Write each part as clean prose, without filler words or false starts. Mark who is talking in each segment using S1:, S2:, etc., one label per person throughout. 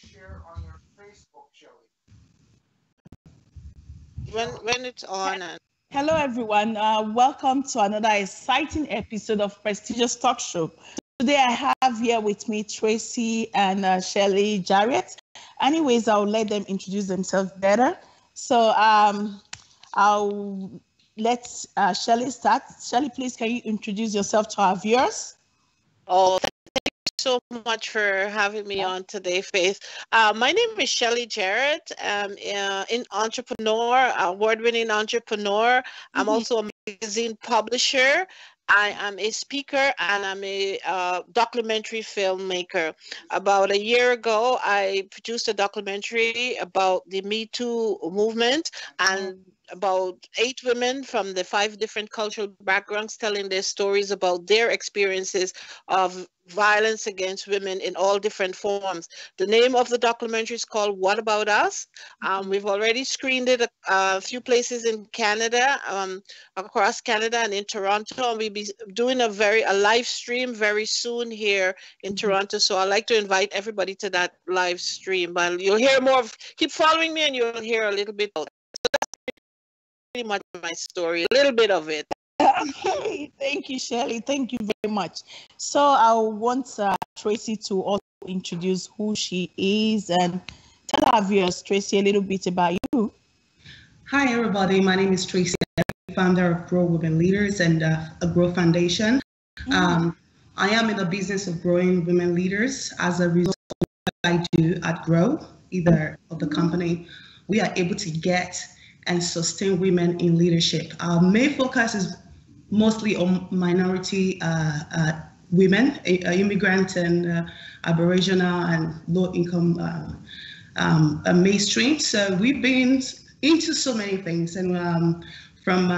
S1: share on your Facebook, Shelley?
S2: When it's on and
S3: Hello, everyone. Welcome to another exciting episode of Prestigious Talk Show. Today, I have here with me Tracy and Shelley Jarret. Anyways, I'll let them introduce themselves better. So I'll let Shelley start. Shelley, please, can you introduce yourself to our viewers?
S2: oh, so much for having me on today, Faith. My name is Shelley Jarret. I'm an entrepreneur, award-winning entrepreneur. I'm also a magazine publisher. I am a speaker and I'm a documentary filmmaker. About a year ago, I produced a documentary about the Me Too movement and about 8 women from the 5 different cultural backgrounds telling their stories about their experiences of violence against women in all different forms. The name of the documentary is called What About Us? We've already screened it a few places in Canada, across Canada and in Toronto. And we'll be doing a live stream very soon here in Toronto. So I'd like to invite everybody to that live stream. But you'll hear more keep following me and you'll hear a little bit. So that's pretty much my story, a little bit of it.
S3: Okay, thank you, Shelley. Thank you very much. So I want Tracy to also introduce who she is and tell our viewers, Tracy, a little bit about you.
S4: Hi, everybody. My name is Tracy, founder of Grow Women Leaders and a Grow Foundation. I am in the business of growing women leaders. As a result of what I do at Grow, either of the company, we are able to get and sustain women in leadership. Our main focus is mostly on minority women, immigrant and Aboriginal and low-income mainstream. So we've been into so many things, and from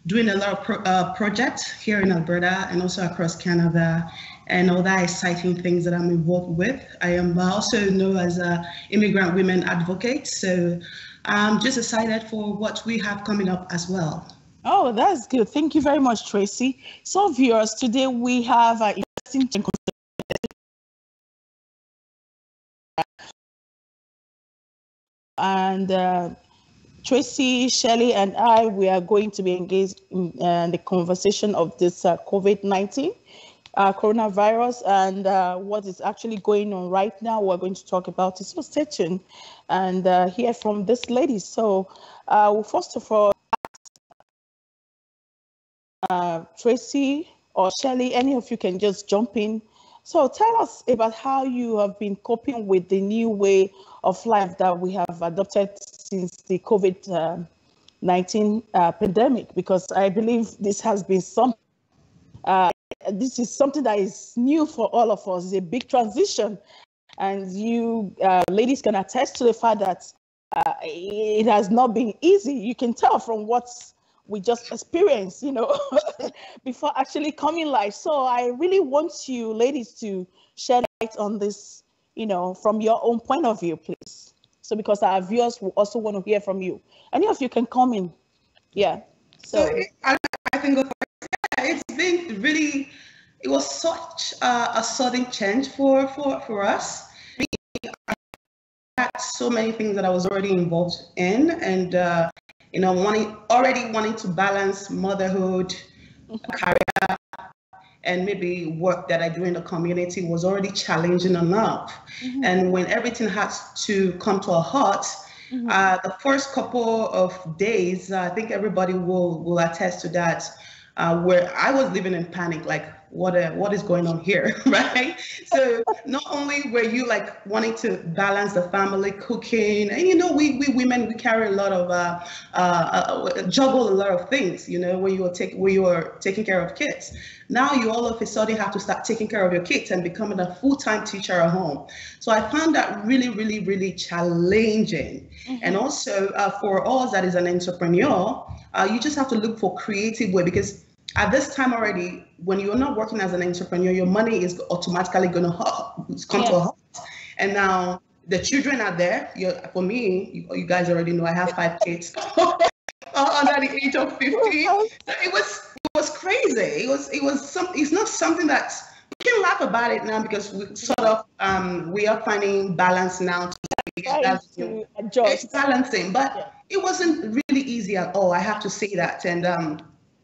S4: doing a lot of projects here in Alberta and also across Canada, and all that exciting things that I'm involved with. I am also known as an immigrant women advocate. So I'm just excited for what we have coming up as well.
S3: Oh, that's good. Thank you very much, Tracy. So, viewers, today we have an interesting and Tracy, Shelley, and I, we are going to be engaged in the conversation of this COVID-19 coronavirus and what is actually going on right now. We're going to talk about it. So stay tuned and hear from this lady. So first of all, Tracy or Shelley, any of you can just jump in. So tell us about how you have been coping with the new way of life that we have adopted since the COVID-19 pandemic, because I believe this has been this is something that is new for all of us. It's a big transition, and you ladies can attest to the fact that it has not been easy. You can tell from what we just experienced, before actually coming live. So I really want you ladies to shed light on this, from your own point of view, please. So because our viewers will also want to hear from you. Any of you can come in. Yeah. So
S4: I can go first. Yeah, it's been really, it was such a sudden change for us. I had so many things that I was already involved in, and wanting to balance motherhood, career, and maybe work that I do in the community was already challenging enough. And when everything had to come to a halt, the first couple of days, I think everybody will attest to that, where I was living in panic, like, what is going on here, right? So not only were you like wanting to balance the family, cooking, and we women, we carry a lot of juggle a lot of things, when you are taking care of kids. Now you all of a sudden have to start taking care of your kids and becoming a full-time teacher at home. So I found that really, really, really challenging. And also for us that is an entrepreneur, you just have to look for creative way, because at this time already, when you're not working as an entrepreneur, your money is automatically going to come to a halt. And now the children are there. For me, you guys already know I have 5 kids under the age of 50. So it was crazy. It's not something that can laugh about it now because we sort of we are finding balance now.
S3: To adjust.
S4: It's balancing, but it wasn't really easy at all. I have to say that, and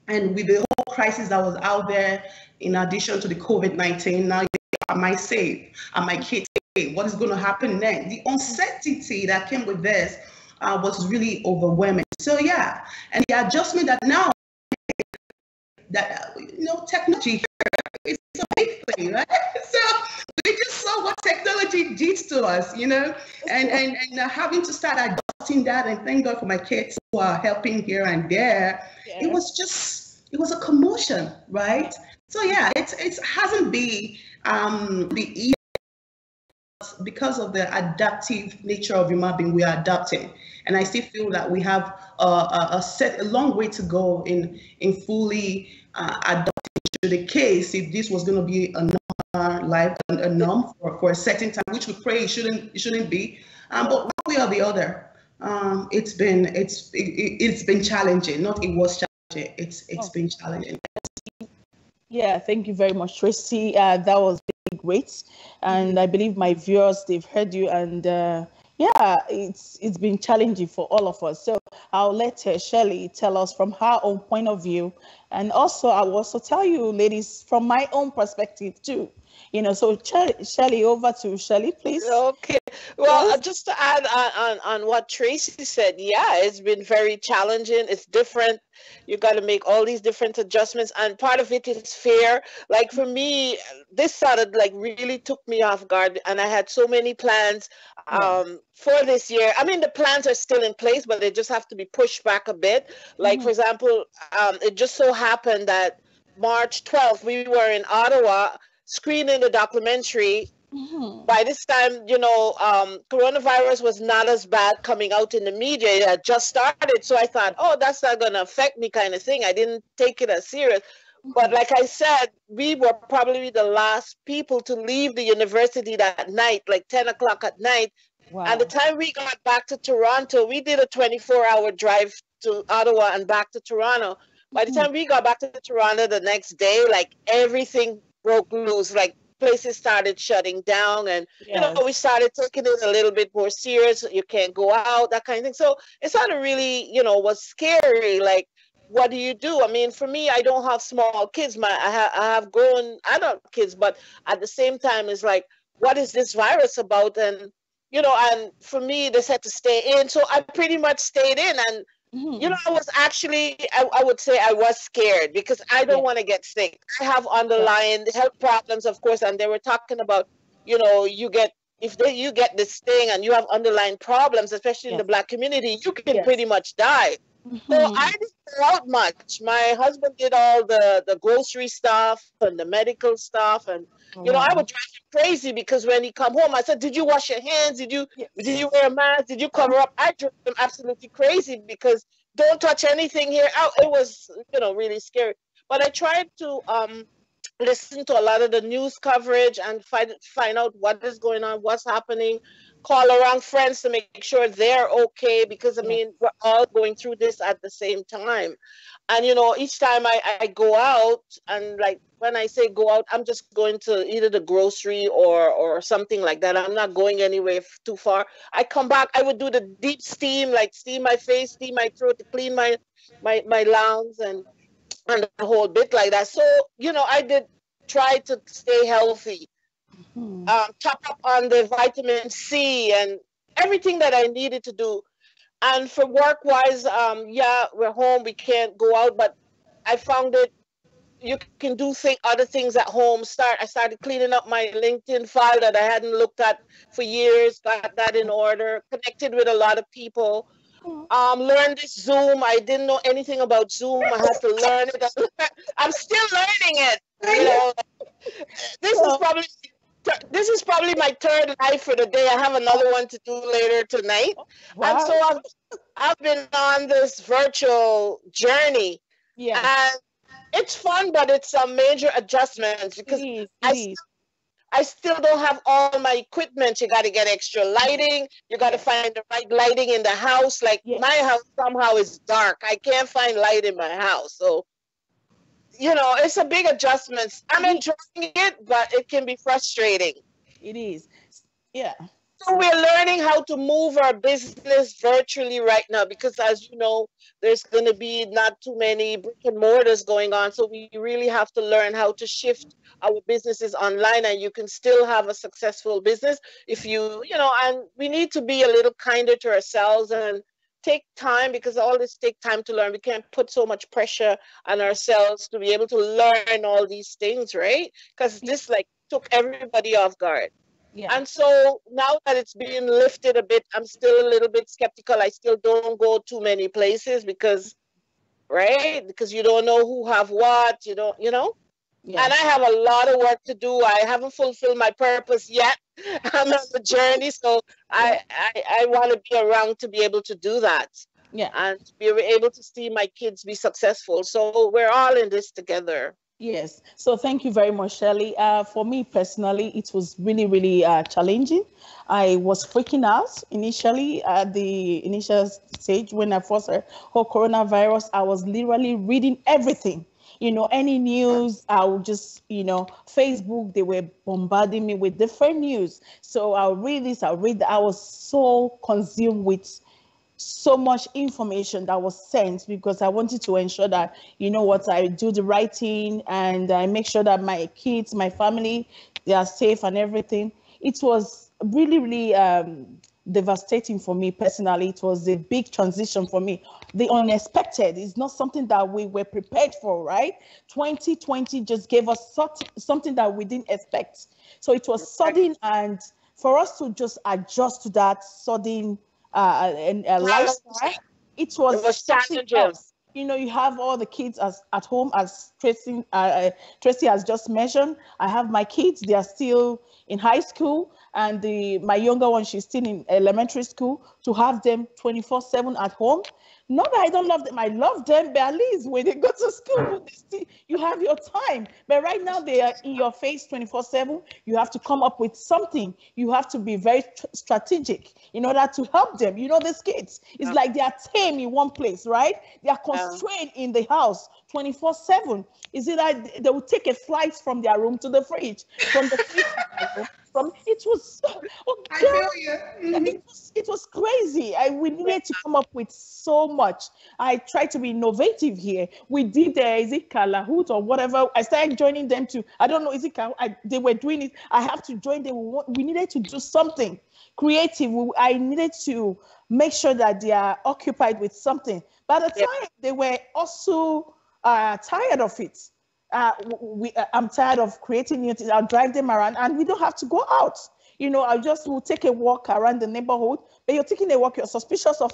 S4: with the whole crisis that was out there, in addition to the COVID-19, now am I safe? Are my kids safe? What is going to happen next? The uncertainty that came with this was really overwhelming. So yeah, and the adjustment that now that technology is a big thing, right? So we just saw what technology did to us, and having to start adopting that. And thank God for my kids who are helping here and there. Yeah. It was a commotion, right? So yeah, it hasn't been easy because of the adaptive nature of human being. We are adapting, and I still feel that we have a long way to go in fully adapting to the case. If this was going to be a norm for a certain time, which we pray it shouldn't be, but one way or the other, it's been challenging. Not it was challenging. It's been challenging.
S3: Yeah, thank you very much, Tracy. That was great, and I believe my viewers, they've heard you, and yeah, it's been challenging for all of us. So I'll let Shelley tell us from her own point of view, and also I will also tell you, ladies, from my own perspective too. So Shelley, over to Shelley, please.
S2: Okay. Well, just to add on what Tracy said, yeah, it's been very challenging. It's different. You got to make all these different adjustments, and part of it is fear. Like for me, this started really took me off guard, and I had so many plans for this year. I mean, the plans are still in place, but they just have to be pushed back a bit. Like for example, it just so happened that March 12th, we were in Ottawa screening the documentary. By this time, coronavirus was not as bad coming out in the media. It had just started. So I thought, oh, that's not going to affect me kind of thing. I didn't take it as serious. But like I said, we were probably the last people to leave the university that night, like 10 o'clock at night. Wow. And the time we got back to Toronto, we did a 24-hour drive to Ottawa and back to Toronto. By the time we got back to Toronto the next day, everything broke loose. Places started shutting down, and we started taking it a little bit more serious. You can't go out, that kind of thing. So it started really, was scary. What do you do? I mean, for me, I don't have small kids. I have grown adult kids, but at the same time, it's what is this virus about? And and for me, they said to stay in, so I pretty much stayed in. And I was actually, I would say I was scared because I don't want to get sick. I have underlying health problems, of course, and they were talking about, you get this thing and you have underlying problems, especially in the Black community, you can pretty much die. So I didn't go out much. My husband did all the grocery stuff and the medical stuff, and I would drive him crazy because when he come home, I said, "Did you wash your hands? Did you wear a mask? Did you cover up?" I drove him absolutely crazy because don't touch anything here. It was really scary. But I tried to listen to a lot of the news coverage and find out what is going on, what's happening. Call around friends to make sure they're okay, because I mean, we're all going through this at the same time. And each time I go out, and when I say go out, I'm just going to either the grocery or something like that. I'm not going anywhere too far. I come back, I would do the deep steam, steam my face, steam my throat to clean my lungs and the whole bit like that. So I did try to stay healthy. Top up on the vitamin C and everything that I needed to do. And for work-wise, we're home, we can't go out, but I found it, you can do other things at home. I started cleaning up my LinkedIn file that I hadn't looked at for years, got that in order, connected with a lot of people. Learned this Zoom. I didn't know anything about Zoom. I had to learn it. I'm still learning it. This is probably my third live for the day. I have another one to do later tonight. Wow. And so I've been on this virtual journey. Yeah. And it's fun, but it's some major adjustments because I still don't have all my equipment. You got to get extra lighting. You got to find the right lighting in the house. My house somehow is dark. I can't find light in my house. So it's a big adjustment. I'm enjoying it, but it can be frustrating.
S3: It is. Yeah.
S2: So we're learning how to move our business virtually right now because, as you know, there's going to be not too many brick and mortars going on. So we really have to learn how to shift our businesses online, and you can still have a successful business if and we need to be a little kinder to ourselves and take time, because all this take time to learn. We can't put so much pressure on ourselves to be able to learn all these things, right? Because this took everybody off guard.
S3: Yeah.
S2: And so now that it's being lifted a bit, I'm still a little bit skeptical. I still don't go too many places because you don't know who have what,
S3: Yeah.
S2: And I have a lot of work to do. I haven't fulfilled my purpose yet. I'm on the journey. So I want to be around to be able to do that.
S3: Yeah.
S2: And to be able to see my kids be successful. So we're all in this together.
S3: Yes. So thank you very much, Shelley. For me personally, it was really, really challenging. I was freaking out initially at the initial stage when I first heard coronavirus. I was literally reading everything. Any news, I would just, Facebook, they were bombarding me with different news. So I'll read this, I'll read that. I was so consumed with so much information that was sent because I wanted to ensure that, I do the right thing and I make sure that my kids, my family, they are safe and everything. It was really, really devastating for me personally. It was a big transition for me. The unexpected is not something that we were prepared for, right? 2020 just gave us something that we didn't expect. So it was sudden, and for us to just adjust to that sudden lifestyle, it was something else. You have all the kids at home, as Tracy has just mentioned. I have my kids; they are still in high school, and my younger one, she's still in elementary school. To have them 24/7 at home. Not that I don't love them. I love them, but at least when they go to school, you have your time. But right now, they are in your face 24/7. You have to come up with something. You have to be very strategic in order to help them. These kids, it's like they are tame in one place, right? They are constrained in the house 24/7. Is it like they will take a flight from their room to the fridge, from the fridge to their room? It was
S4: I feel you. Mm-hmm.
S3: It was crazy. We needed to come up with so much. I tried to be innovative here. We did is it Kahoot or whatever. I started joining them to, I don't know, is it Kahoot? They were doing it. I have to join them. We needed to do something creative. I needed to make sure that they are occupied with something. By the time they were also tired of it. I'm tired of creating new things. I'll drive them around and we don't have to go out. We'll take a walk around the neighborhood, but you're taking a walk, you're suspicious of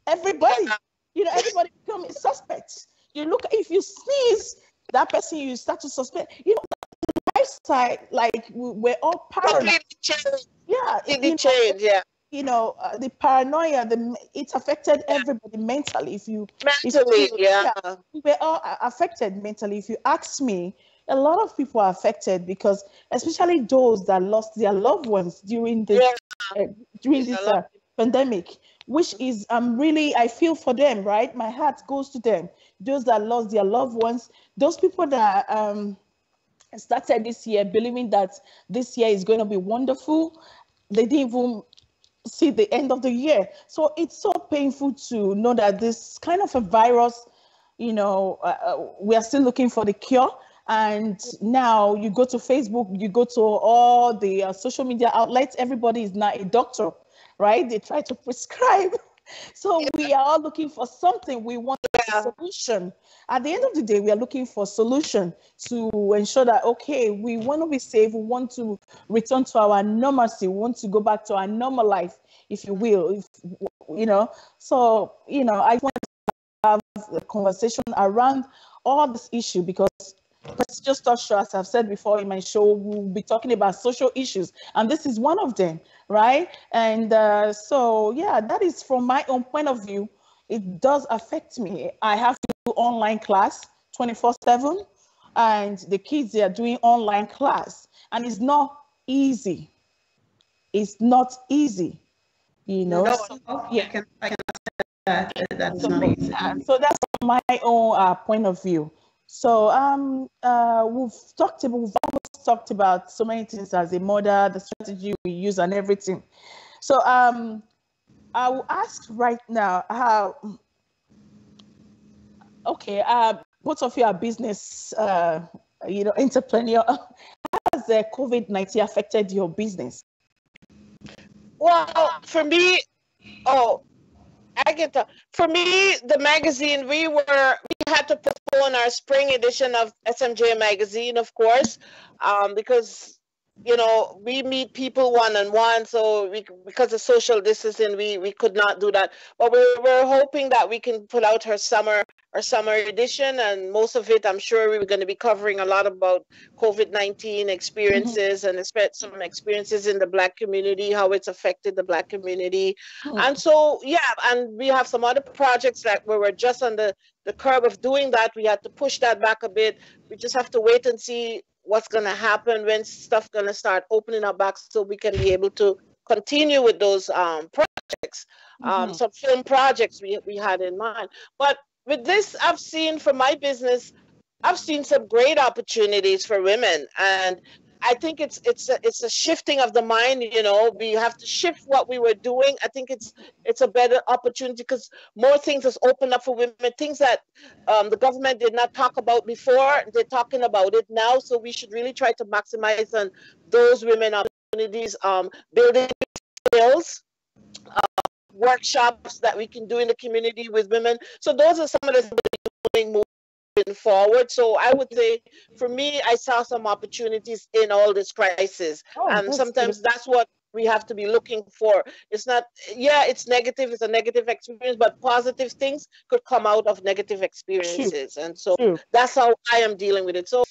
S3: everybody. Everybody becomes suspect. If you sneeze, that person, you start to suspect. The lifestyle, we're all paranoid. Yeah.
S2: It changed, yeah.
S3: The paranoia, it affected everybody mentally. We were all affected mentally. If you ask me, a lot of people are affected because, especially those that lost their loved ones during this pandemic, which is really, I feel for them, right? My heart goes to them. Those that lost their loved ones, those people that started this year believing that this year is going to be wonderful, they didn't even see the end of the year. So it's so painful to know that this kind of a virus, we are still looking for the cure. And now you go to Facebook, you go to all the social media outlets, everybody is now a doctor, right? They try to prescribe. So we are all looking for something. We want a solution. At the end of the day, we are looking for a solution to ensure that, okay, we want to be safe. We want to return to our normalcy. We want to go back to our normal life, if you will. So, I want to have a conversation around all this issue because just Talkshow, as I've said before in my show, we'll be talking about social issues, and this is one of them, right? And that is from my own point of view. It does affect me. I have to do online class 24/7, and the kids, they are doing online class, and it's not easy. It's not easy,
S4: No, I can that is not easy.
S3: So that's from my own point of view. So we've almost talked about so many things as a mother, the strategy we use and everything. So I will ask right now how, okay, both of you are business, entrepreneur. How has COVID-19 affected your business?
S2: Well, for me, oh, for me, the magazine, we had to postpone our spring edition of SMJ magazine, of course, because we meet people one-on-one, so because of social distancing, we could not do that. But we're hoping that we can put out our summer edition, and most of it, I'm sure we're going to be covering a lot about COVID-19 experiences, and some experiences in the Black community, how it's affected the Black community. And so, and we have some other projects that where we're just on the curve of doing that. We had to push that back a bit. We just have to wait and see what's going to happen, when stuff going to start opening up back, so we can be able to continue with those projects, some film projects we had in mind. But with this, I've seen from my business, I've seen some great opportunities for women, and I think it's a shifting of the mind. We have to shift what we were doing. I think it's a better opportunity because more things has opened up for women. Things that the government did not talk about before, they're talking about it now. So we should really try to maximize on those women opportunities, building skills, workshops that we can do in the community with women. So those are some of the things moving forward. So I would say, for me, I saw some opportunities in all this crisis, and sometimes that's what we have to be looking for. It's not, it's negative, it's a negative experience, but positive things could come out of negative experiences. And so that's how I am dealing with it. So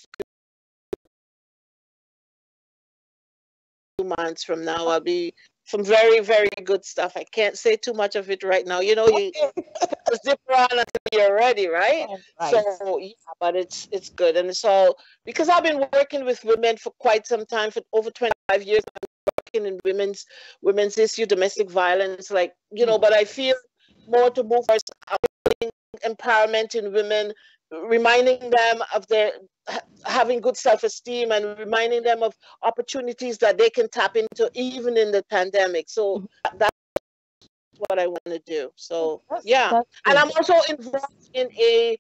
S2: 2 months from now, I'll be some very, very good stuff. I can't say too much of it right now. You put the zipper on until you're ready, right? So but it's good. And so, because I've been working with women for quite some time, for over 25 years, I'm working in women's issue, domestic violence, but I feel more to move towards empowerment in women, reminding them of their having good self-esteem, and reminding them of opportunities that they can tap into even in the pandemic. So that's what I want to do. So and I'm also involved in a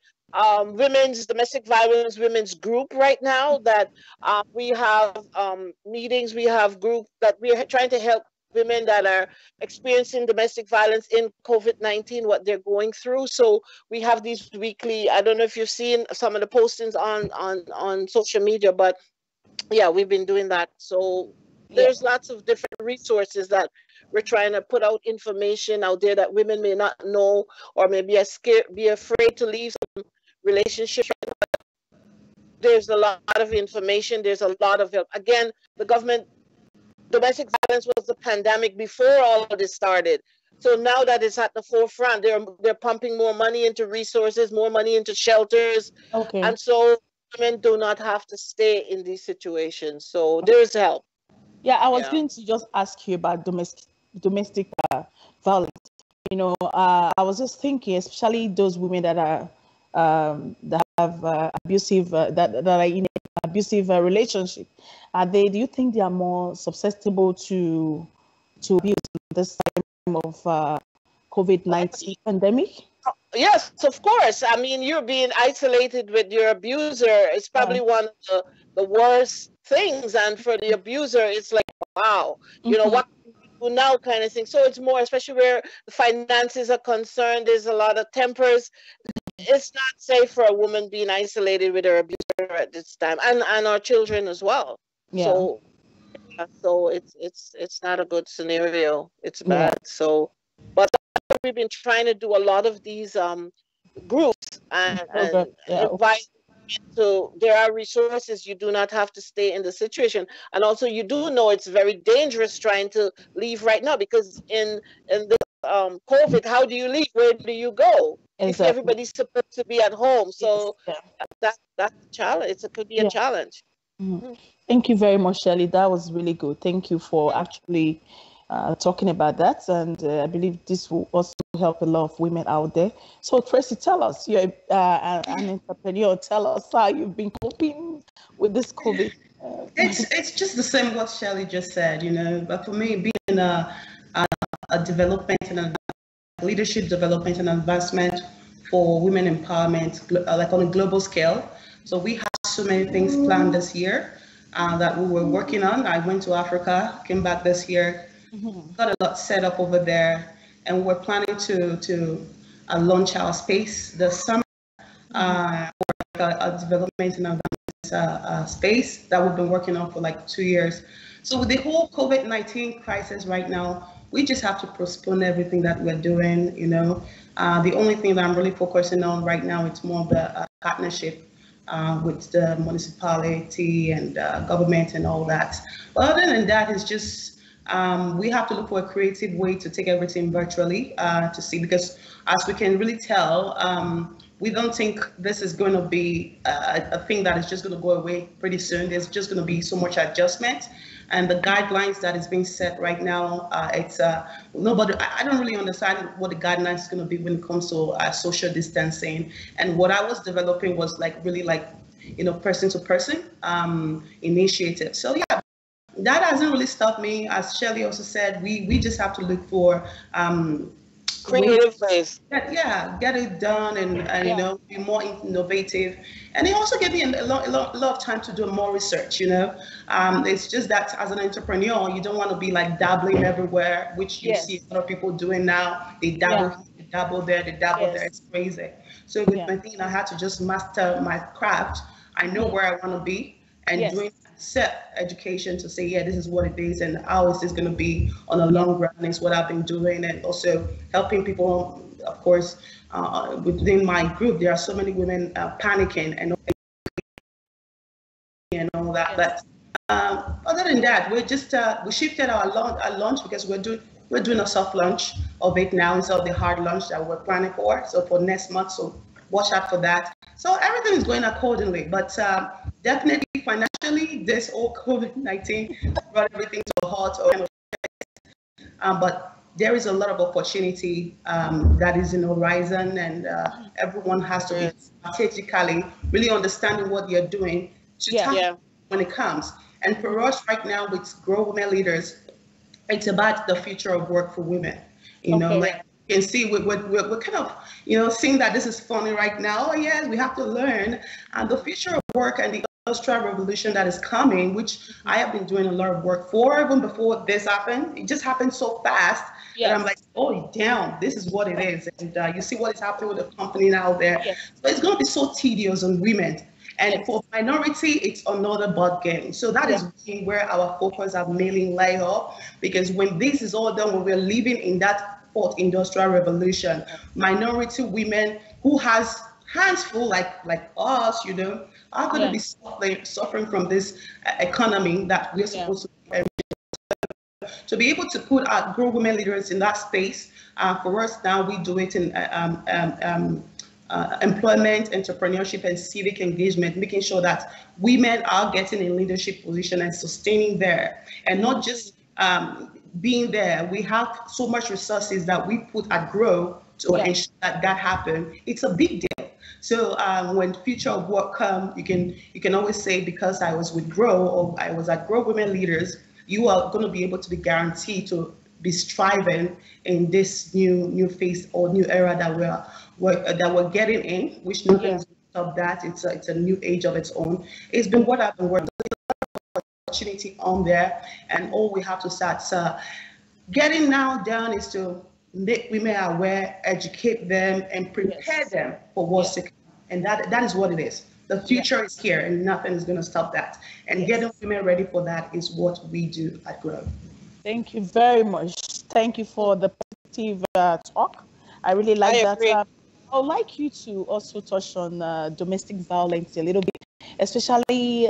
S2: women's domestic violence women's group right now, that we have meetings, we have groups that we are trying to help women that are experiencing domestic violence in COVID-19, what they're going through. So we have these weekly, I don't know if you've seen some of the postings on social media, but we've been doing that. So there's lots of different resources that we're trying to put out information out there that women may not know, or maybe be afraid to leave some relationship. There's a lot of information. There's a lot of help. Again, the government, domestic violence was the pandemic before all of this started. So now that it's at the forefront, they're pumping more money into resources, more money into shelters. And so women do not have to stay in these situations. So there's help.
S3: I was going to just ask you about domestic violence. I was just thinking, especially those women that are that have abusive that are in an abusive relationship. Do you think they are more susceptible to abuse this time of COVID-19 pandemic?
S2: Yes, of course. I mean, you're being isolated with your abuser. It's probably one of the worst things. And for the abuser, it's like, wow, what can we do now kind of thing. So it's more, especially where the finances are concerned, there's a lot of tempers. It's not safe for a woman being isolated with her abuser at this time, and our children as well. So it's not a good scenario. It's bad. So, but we've been trying to do a lot of these groups and invite. So there are resources. You do not have to stay in the situation, and also you do know it's very dangerous trying to leave right now, because in the COVID, how do you leave? Where do you go? If everybody's supposed to be at home, so that's a challenge. It could be a challenge.
S3: Thank you very much, Shelley. That was really good. Thank you for actually talking about that, and I believe this will also help a lot of women out there. So Tracy, tell us, you're an entrepreneur. Tell us how you've been coping with this COVID.
S4: It's just the same what Shelley just said, But for me, being a development and leadership development and advancement for women empowerment, like on a global scale. So we have so many things planned this year that we were working on. I went to Africa, came back this year, got a lot set up over there, and we're planning to launch our space this summer, a development and advancement space that we've been working on for like 2 years. So with the whole COVID-19 crisis right now, we just have to postpone everything that we're doing, The only thing that I'm really focusing on right now, it's more of the partnership with the municipality and government and all that. But other than that, it's just we have to look for a creative way to take everything virtually to see, because as we can really tell, we don't think this is going to be a thing that is just going to go away pretty soon. There's just going to be so much adjustment. And the guidelines that is being set right now, it's nobody. I don't really understand what the guidelines is going to be when it comes to social distancing. And what I was developing was really person to person initiative. So yeah, that hasn't really stopped me. As Shelley also said, we just have to look for
S2: creative ways.
S4: Get it done and be more innovative. And it also gave me a lot of time to do more research. It's just that as an entrepreneur, you don't want to be like dabbling everywhere, which you see a lot of people doing now. They dabble here, they dabble there, they dabble there. It's crazy. So with my thing, I had to just master my craft. I know where I want to be, and doing set education to say, this is what it is, and how is this going to be on a long run is what I've been doing, and also helping people. Of course, within my group, there are so many women panicking and all that. But other than that, we just we shifted our launch because we're doing a soft launch of it now instead of the hard launch that we're planning for. So for next month, so watch out for that. So everything is going accordingly, but definitely financially, this whole COVID-19 brought everything to a halt. But there is a lot of opportunity that is in the horizon, and everyone has to be strategically really understanding what you're doing to when it comes. And for us right now, with Grow Women Leaders, it's about the future of work for women. You can see we're kind of, seeing that this is funny right now. Oh, yes, we have to learn. And the future of work and the industrial revolution that is coming, which I have been doing a lot of work for even before this happened. It just happened so fast that I'm like, oh, damn, this is what it is. And you see what is happening with the company now there. So it's going to be so tedious on women. And for minority, it's another ball game. So that is really where our focus are mainly lay up, because when this is all done, when we're living in that fourth industrial revolution, minority women who has hands full like us, are going to be suffering from this economy that we're supposed to be able to put our Grow Women Leaders in that space. For us now, we do it in employment, entrepreneurship, and civic engagement, making sure that women are getting in leadership position and sustaining there, and not just being there. We have so much resources that we put at Grow to ensure that happen. It's a big deal. So when future of work come, you can always say, because I was with Grow or I was at Grow Women Leaders, you are going to be able to be guaranteed to be striving in this new phase or new era that we're getting in, which nothing is going to stop that. It's a new age of its own. It's been what I've been working on, opportunity on there, and all we have to start getting now down is to make women aware, educate them, and prepare them for what's to come. And that is what it is. The future is here, and nothing is going to stop that. And getting women ready for that is what we do at Grow.
S3: Thank you very much. Thank you for the positive talk. I really like that. I would like you to also touch on domestic violence a little bit, especially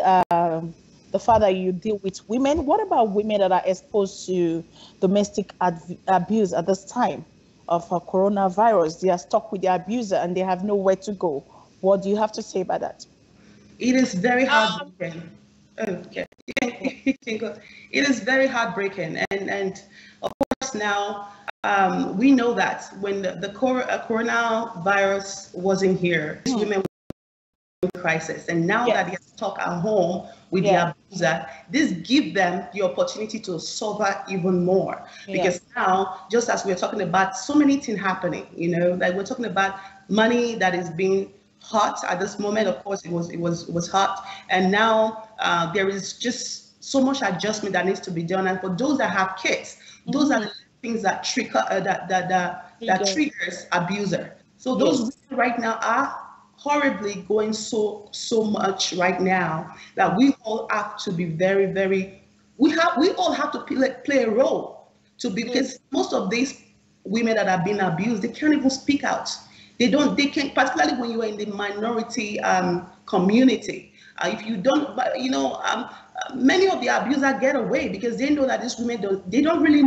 S3: the fact that you deal with women. What about women that are exposed to domestic abuse at this time of coronavirus? They are stuck with their abuser and they have nowhere to go. What do you have to say about that?
S4: It is very heartbreaking. It is very heartbreaking, and of course, now we know that when the coronavirus wasn't here, these women were in crisis. And now that they are stuck at home with the abuser, this gives them the opportunity to suffer even more. Because now, just as we're talking about so many things happening, like we're talking about money that is being hot at this moment. Of course, it was hot. And now there is just so much adjustment that needs to be done. And for those that have kids, those are the things that trigger that triggers abuser. So those women right now are horribly going so much right now that we all have to be very, very. We all have to play a role because most of these women that are being abused, they can't even speak out. They can't, particularly when you are in the minority community. If you don't, many of the abusers get away because they know that these women don't really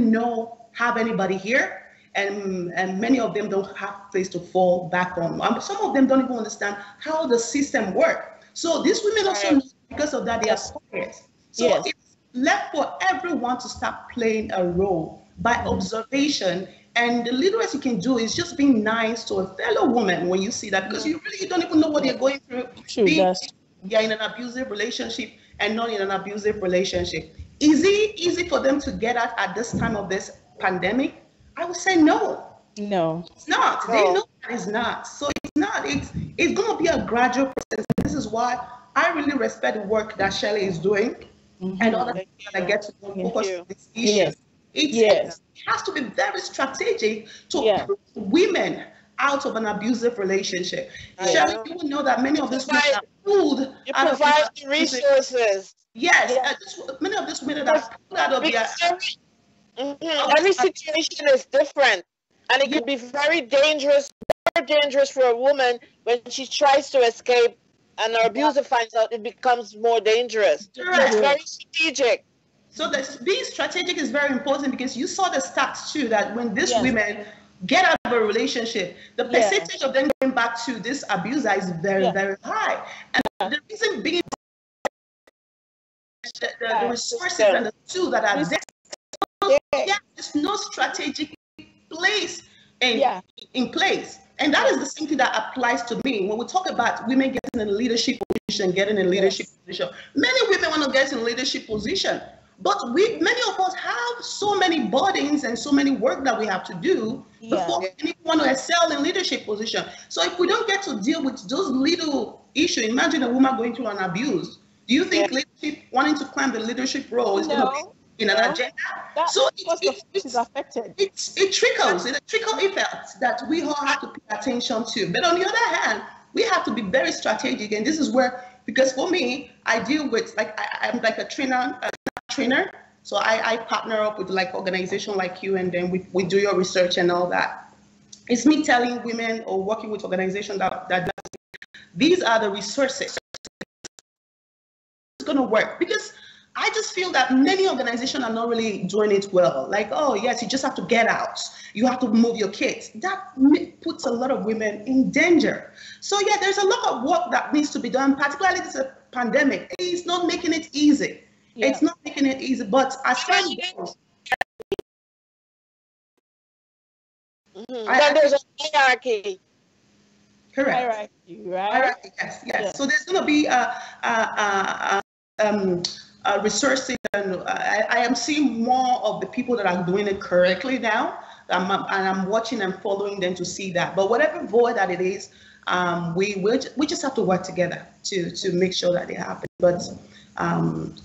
S4: have anybody here, and many of them don't have a place to fall back on. Some of them don't even understand how the system works. So these women also, because of that, they are quiet. So it's left for everyone to start playing a role by observation. And the littlest you can do is just being nice to a fellow woman when you see that, because you really don't even know what they're going through. They're in an abusive relationship and not in an abusive relationship. Is it easy for them to get out at this time of this pandemic? I would say no. No. It's not. No. They know that it's not. So it's not. It's going to be a gradual process. This is why I really respect the work that Shelley is doing and other people that get to focus on this issue. It has to be very strategic to put women out of an abusive relationship. Shelley, you will know that many of these women are pulled out of
S2: the resources.
S4: Many of these women are pulled out of their...
S2: Every situation is different, and it could be very dangerous for a woman when she tries to escape and her abuser finds out. It becomes more dangerous. It's very strategic.
S4: So being strategic is very important, because you saw the stats too, that when these women get out of a relationship, the percentage of them going back to this abuser is very, very high. And the reason being the resources and the tools that are there. There's no strategic place in place. And that is the same thing that applies to me. When we talk about women getting in a leadership position, many women want to get in a leadership position. But many of us have so many burdens and so many work that we have to do before we even want to excel in leadership position. So if we don't get to deal with those little issues, imagine a woman going through an abuse. Do you think leadership, wanting to climb the leadership role is going to be in an agenda? So
S3: it's affected.
S4: It trickles. It's a trickle effect that we all have to pay attention to. But on the other hand, we have to be very strategic. And this is where, because for me, I deal with, I'm like a trainer. So I partner up with organization like you, and then we do your research and all that. It's me telling women or working with organizations that these are the resources. It's going to work, because I just feel that many organizations are not really doing it well. Like, oh yes, you just have to get out. You have to move your kids. That puts a lot of women in danger. So yeah, there's a lot of work that needs to be done, particularly this pandemic. It's not making it easy. It's not making it easy, but as far as
S2: there's a hierarchy.
S4: Correct. Hierarchy, yes. So there's going to be resources, and I am seeing more of the people that are doing it correctly now, and I'm watching and following them to see that. But whatever void that it is, we just have to work together to make sure that it happens. But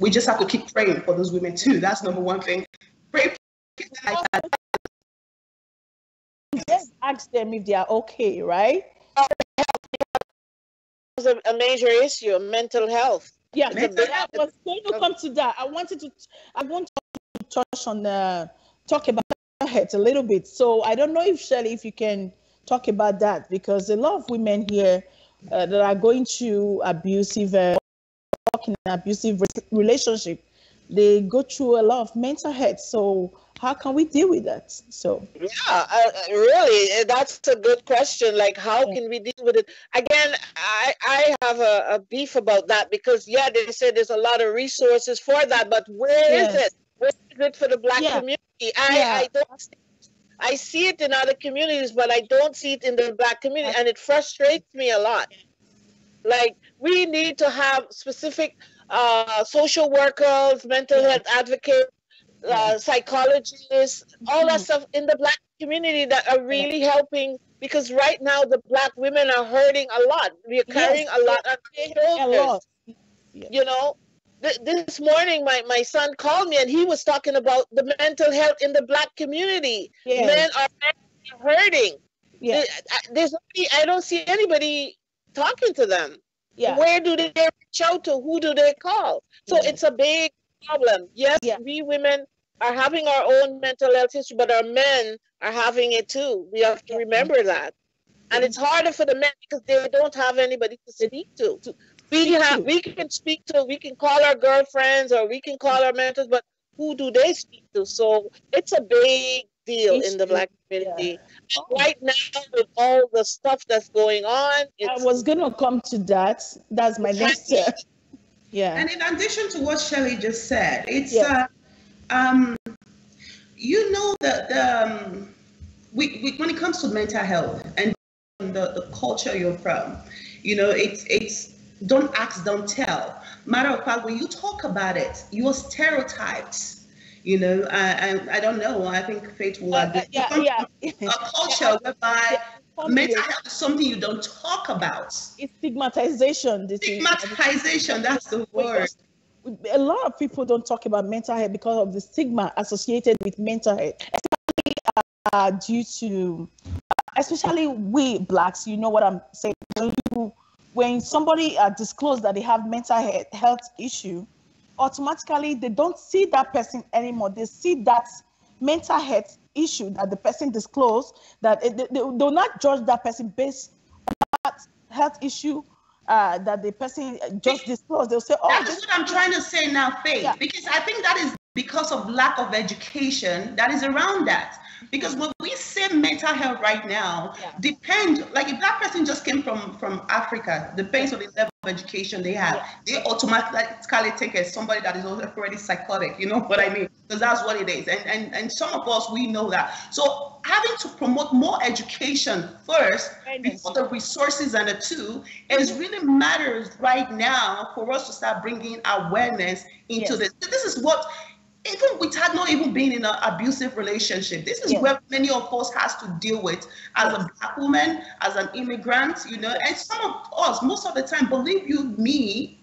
S4: we just have to keep praying for those women too. That's number one thing. Pray.
S3: Just ask them if they are okay, right?
S2: It's a major issue, mental health.
S3: Yeah, I was going to come to that. I want to touch on talk about health a little bit. So I don't know if Shelley, if you can talk about that, because a lot of women here that are going through abusive relationship, they go through a lot of mental health. So how can we deal with that? So
S2: really, that's a good question. Like, how can we deal with it? Again, I have a beef about that, because they say there's a lot of resources for that, but where is it? Where is it for the Black
S3: Yeah.
S2: community?
S3: Yeah.
S2: I don't. I see it in other communities, but I don't see it in the Black community, and it frustrates me a lot. Like, we need to have specific social workers, mental health advocates, psychologists, all that stuff in the Black community that are really helping, because right now the Black women are hurting a lot. We are carrying a lot on their
S3: A lot.
S2: shoulders. You know, this morning my son called me and he was talking about the mental health in the Black community. Men are hurting.
S3: Yeah.
S2: I don't see anybody talking to them.
S3: Yeah.
S2: Where do they reach out to? Who do they call? So it's a big problem. Yes, we women are having our own mental health issue, but our men are having it too. We have to remember that. And it's harder for the men because they don't have anybody to speak to. We can call our girlfriends or we can call our mentors, but who do they speak to? So it's a big deal in the Black community. Right now, with all the stuff that's going on,
S3: I was going to come to that. That's my next yeah.
S4: And in addition to what Shelley just said, it's you know that when it comes to mental health and the culture you're from, you know, it's don't ask, don't tell. Matter of fact, when you talk about it, your stereotypes, you know, I don't know. I think Faith will agree. A culture whereby mental health is something you don't talk about.
S3: It's stigmatization.
S4: Stigmatization, that's the word.
S3: A lot of people don't talk about mental health because of the stigma associated with mental health, especially due to, especially we Blacks. You know what I'm saying? When somebody discloses that they have mental health issue, automatically they don't see that person anymore. They see that mental health issue that the person disclosed, that they'll not judge that person based on that health issue that the person just disclosed. They'll say, oh,
S4: that is what I'm trying to say now, Faith, because I think that is because of lack of education that is around that. Because when we say mental health right now, depend, like if that person just came from Africa, depends on the level of education they have. They automatically take as somebody that is already psychotic, you know what I mean? Because that's what it is. And some of us, we know that. So having to promote more education first before the resources and the two is really matters right now for us to start bringing awareness into this. This is what, even without not even being in an abusive relationship, this is where many of us has to deal with as a Black woman, as an immigrant, you know, and some of us, most of the time, believe you me,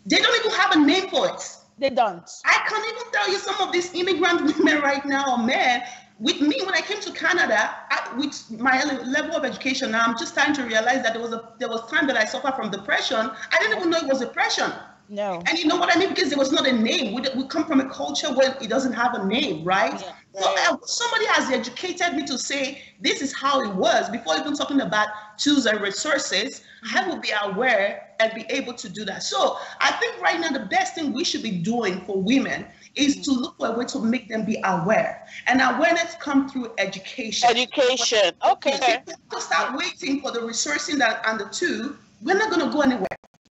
S4: they don't even have a name for it.
S3: They don't.
S4: I can't even tell you some of these immigrant women right now, or men, with me, when I came to Canada, with my level of education, now I'm just starting to realize that there was time that I suffered from depression. I didn't even know it was depression.
S3: No.
S4: And you know what I mean? Because there was not a name. We come from a culture where it doesn't have a name, right? So somebody has educated me to say, this is how it was. Before even talking about tools and resources, I will be aware and be able to do that. So I think right now, the best thing we should be doing for women is to look for a way to make them be aware. And awareness comes through education.
S2: Education, okay.
S4: If we have to start waiting for the resourcing and the two, we're not going to go anywhere.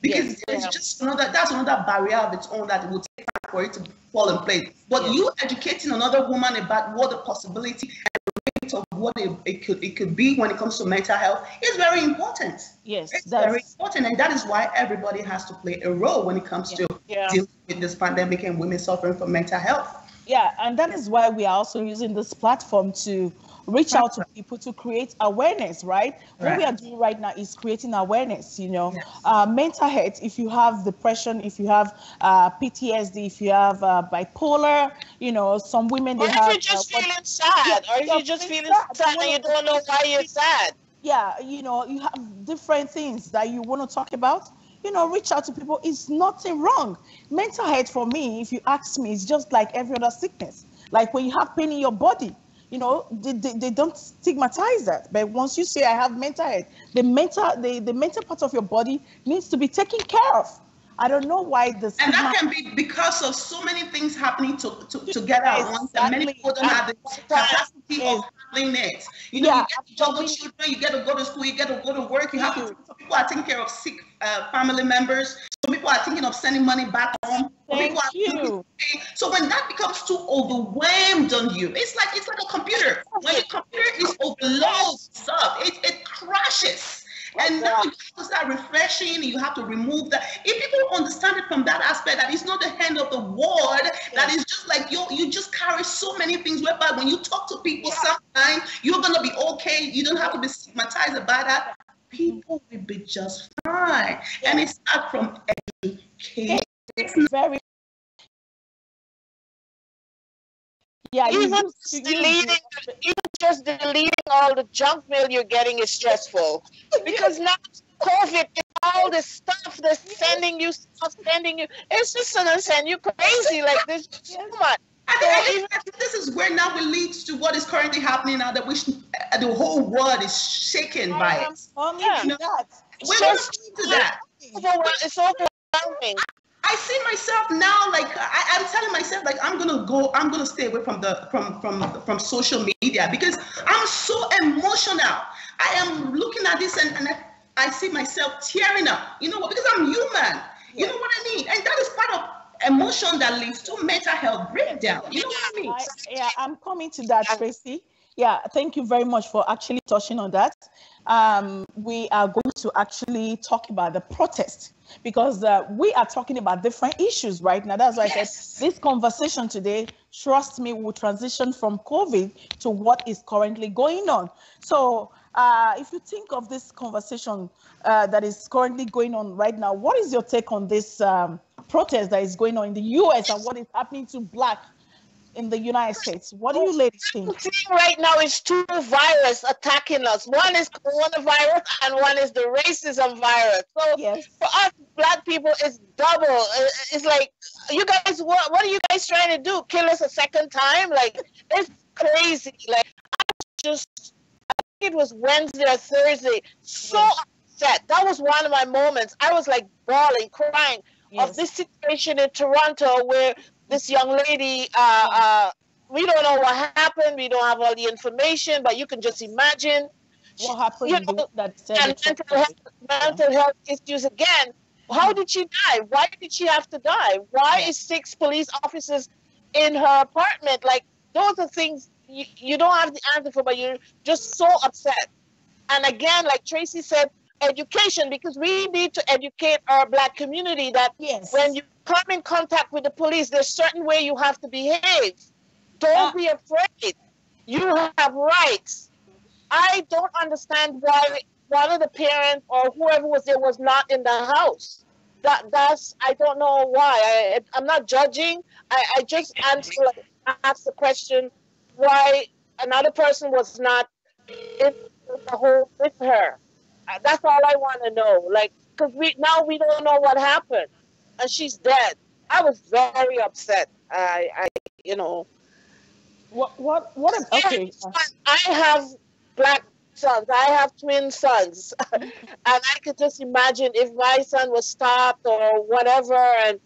S4: Because it's just that's another barrier of its own that it will take time for it to fall in place. But you educating another woman about what the possibility and the rate of what it could be when it comes to mental health is very important.
S3: Yes,
S4: it's very important, and that is why everybody has to play a role when it comes to dealing with this pandemic and women suffering from mental health.
S3: Yeah, and that is why we are also using this platform to reach out to people to create awareness, right? What we are doing right now is creating awareness, you know. Mental health, if you have depression, if you have PTSD, if you have bipolar, you know, some women, they have...
S2: Or if you're just feeling sad, or if you're just feeling sad and you don't know why you're sad.
S3: Yeah, you know, you have different things that you want to talk about. You know, reach out to people. It's nothing wrong. Mental health for me, if you ask me, is just like every other sickness. Like when you have pain in your body, you know, they don't stigmatize that. But once you say I have mental health, the mental part of your body needs to be taken care of. I don't know why this.
S4: And that can be because of so many things happening together at once, and many people don't have the capacity of handling it. You know, you get to juggle children, you get to go to school, you get to go to work, you have to. Some people are taking care of sick family members. Some people people are thinking of sending money back home.
S3: Thank you.
S4: So when that becomes too overwhelmed on you, it's like a computer. When your computer is overloaded stuff, it crashes. And now you have to start refreshing. You have to remove that. If people understand it from that aspect, that it's not the end of the world, that is just like you just carry so many things. Whereby when you talk to people, sometimes you're gonna be okay. You don't have to be stigmatized about that. People will be just fine. And it starts from education.
S3: It's very
S2: even just deleting all the junk mail you're getting is stressful because now COVID, all this stuff they're sending you. It's just gonna send you crazy. Like there's so much.
S4: I think this is where now it leads to what is currently happening now, that the whole world is shaken by it. We're just to that.
S2: It's overwhelming.
S4: I see myself now, like I'm telling myself, like I'm gonna stay away from social media because I'm so emotional. I am looking at this and I see myself tearing up. You know what? Because I'm human. You know what I mean? And that is part of emotion that leads to mental health breakdown. You know what I mean?
S3: I'm coming to that, Tracy. Yeah, thank you very much for actually touching on that. We are going to actually talk about the protest because we are talking about different issues right now. That's why I said this conversation today, trust me, will transition from COVID to what is currently going on. So if you think of this conversation that is currently going on right now, what is your take on this protest that is going on in the US and what is happening to Black in the United States? What do you ladies think?
S2: Right now is two viruses attacking us. One is coronavirus and one is the racism virus. So for us Black people, it's double. It's like, you guys, what are you guys trying to do? Kill us a second time? Like, it's crazy. Like, I think it was Wednesday or Thursday, so upset. That was one of my moments. I was like bawling, crying of this situation in Toronto where this young lady, we don't know what happened. We don't have all the information, but you can just imagine
S3: what happened.
S2: Mental health issues again. How did she die? Why did she have to die? Why is 6 police officers in her apartment? Like, those are things you don't have the answer for, but you're just so upset. And again, like Tracy said, education, because we need to educate our Black community that when you come in contact with the police, there's a certain way you have to behave. Don't be afraid. You have rights. I don't understand why one of the parents or whoever was there was not in the house. That's I don't know why. I'm not judging. I just ask the question why another person was not in the home with her. That's all I want to know. Like, because we don't know what happened, and she's dead. I was very upset.
S3: Okay.
S2: I have Black sons. I have twin sons, and I could just imagine if my son was stopped or whatever. And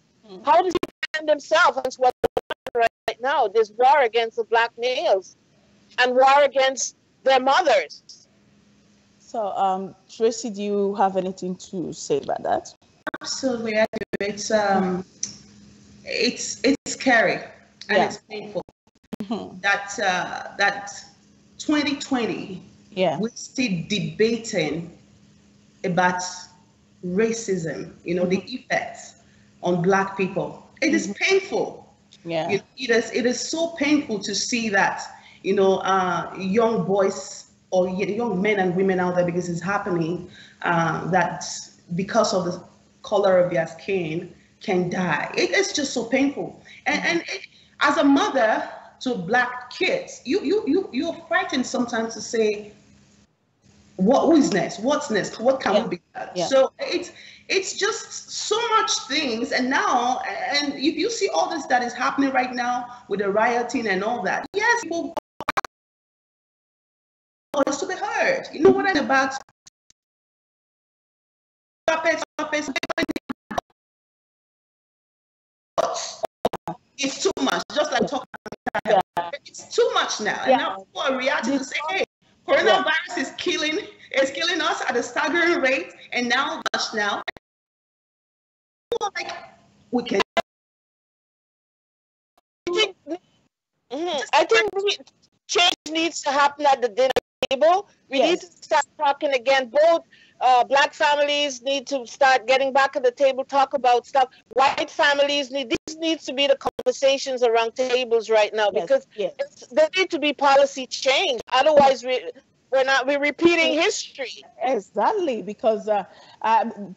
S2: how does he defend himself? That's what right now. There's war against the Black males, and war against their mothers.
S3: So, Tracy, do you have anything to say about that?
S4: Absolutely, I do. It's scary and it's painful. That 2020, we're still debating about racism. You know, the effects on Black people. It is painful.
S3: Yeah,
S4: it is so painful to see that young boys or young men and women out there, because it's happening, that because of the color of their skin can die. It's just so painful. And as a mother to Black kids, you're frightened sometimes to say, who is next? What's next? What can we be? So it's just so much things. And now, and if you see all this that is happening right now with the rioting and all that, yes, people voice to be heard. You know what I'm about? It's too much. Just like talking about it's too much now. And now people are reacting to say, hey, coronavirus is killing us at a staggering rate, and now feel like we can.
S2: I think change needs to happen at the dinner table. We need to start talking again. Both Black families need to start getting back at the table, talk about stuff. White families needs to be the conversations around tables right now, because there need to be policy change. Otherwise, we're repeating history.
S3: Exactly, because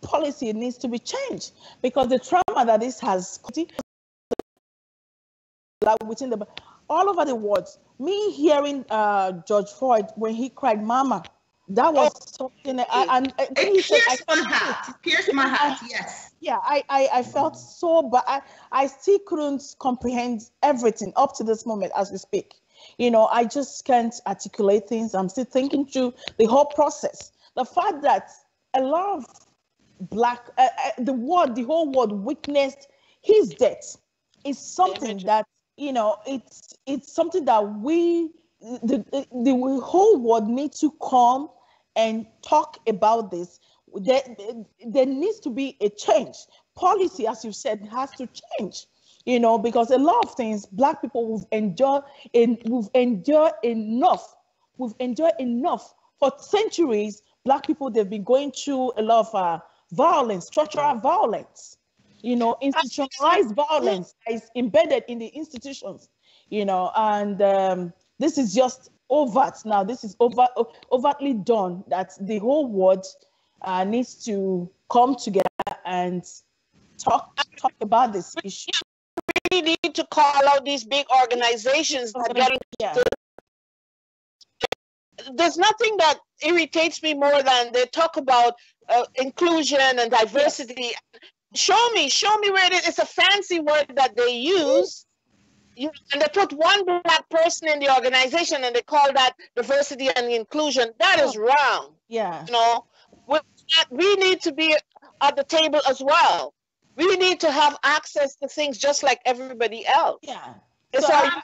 S3: policy needs to be changed, because the trauma that this has within the all over the world. Me hearing George Floyd when he cried "Mama," that was something. And
S4: it pierced my heart. Yes.
S3: Yeah, I felt so, but I still couldn't comprehend everything up to this moment as we speak. You know, I just can't articulate things. I'm still thinking through the whole process. The fact that a lot of the whole world witnessed his death is something that, you know, it's something that the whole world needs to come and talk about this. There needs to be a change. Policy, as you said, has to change. You know, because a lot of things Black people we've endured enough. We've endured enough for centuries. Black people, they've been going through a lot of violence, structural violence. You know, institutionalized violence is embedded in the institutions. You know, and this is just overt now. This is overtly done. That the whole world needs to come together and talk about this issue.
S2: We need to call out these big organizations that get there's nothing that irritates me more than they talk about inclusion and diversity. Show me where it is. It's a fancy word that they use. And they put one Black person in the organization and they call that diversity and inclusion. That is wrong.
S3: Yeah.
S2: You know, we need to be at the table as well. We need to have access to things just like everybody else.
S3: Yeah.
S4: I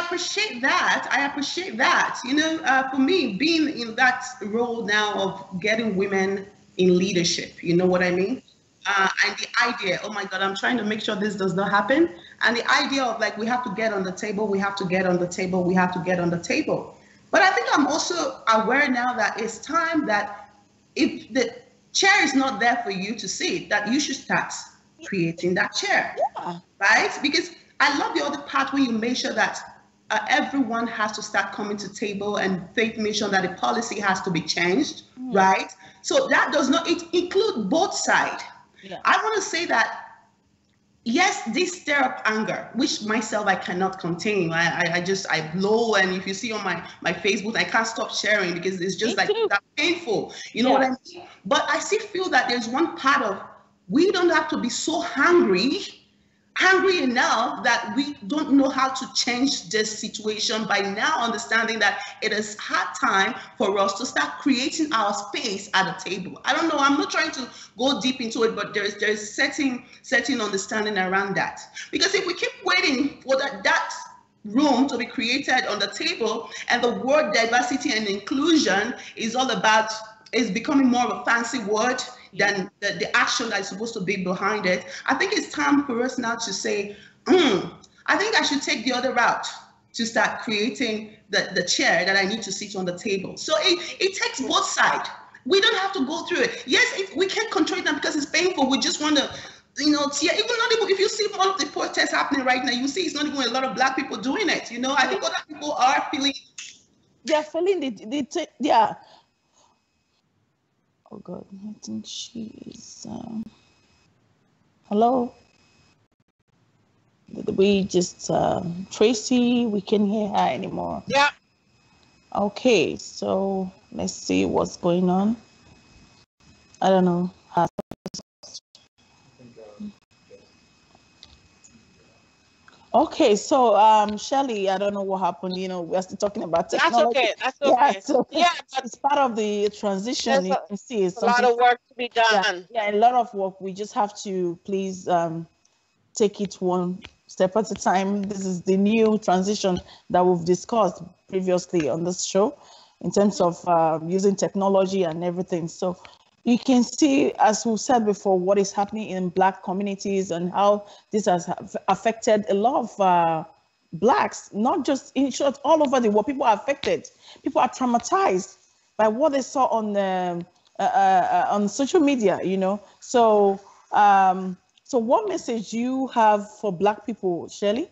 S4: appreciate that. I appreciate that. You know, for me, being in that role now of getting women in leadership, you know what I mean? And the idea, oh my God, I'm trying to make sure this does not happen. And the idea of like, we have to get on the table, we have to get on the table, we have to get on the table. But I think I'm also aware now that it's time that if the chair is not there for you to sit, that you should start creating that chair, right? Because I love the other part when you make sure that everyone has to start coming to table and make sure that the policy has to be changed, right? So that does not include both sides. I want to say that, yes, this stir up anger, which myself I cannot contain. I blow, and if you see on my Facebook, I can't stop sharing because it's just like that painful. You know what I mean? But I still feel that there's one part of, we don't have to be so hungry enough that we don't know how to change this situation by now understanding that it is hard time for us to start creating our space at the table. I don't know, I'm not trying to go deep into it, but there's certain understanding around that. Because if we keep waiting for that room to be created on the table, and the word diversity and inclusion is becoming more of a fancy word than the action that is supposed to be behind it, I think it's time for us now to say, I think I should take the other route to start creating the chair that I need to sit on the table. So it takes both sides. We don't have to go through it. Yes, we can't control it because it's painful. We just want to, you know, tear. Even not even, if you see one of the protests happening right now, you see it's not even a lot of Black people doing it. You know, I think other people are feeling.
S3: They're feeling yeah. Oh God, I think she is. Hello. We just Tracy. We can't hear her anymore.
S2: Yeah.
S3: Okay, so let's see what's going on. I don't know. Okay, so Shelley, I don't know what happened. You know, we're still talking about technology.
S2: That's okay.
S3: Yeah, so it's part of the transition. You can see it's
S2: a lot of work to be done.
S3: Yeah, a lot of work. We just have to please take it one step at a time. This is the new transition that we've discussed previously on this show in terms of using technology and everything. So you can see, as we said before, what is happening in Black communities and how this has affected a lot of Blacks, not just in short, all over the world. People are affected. People are traumatized by what they saw on social media, you know. So, so what message you have for Black people, Shelley?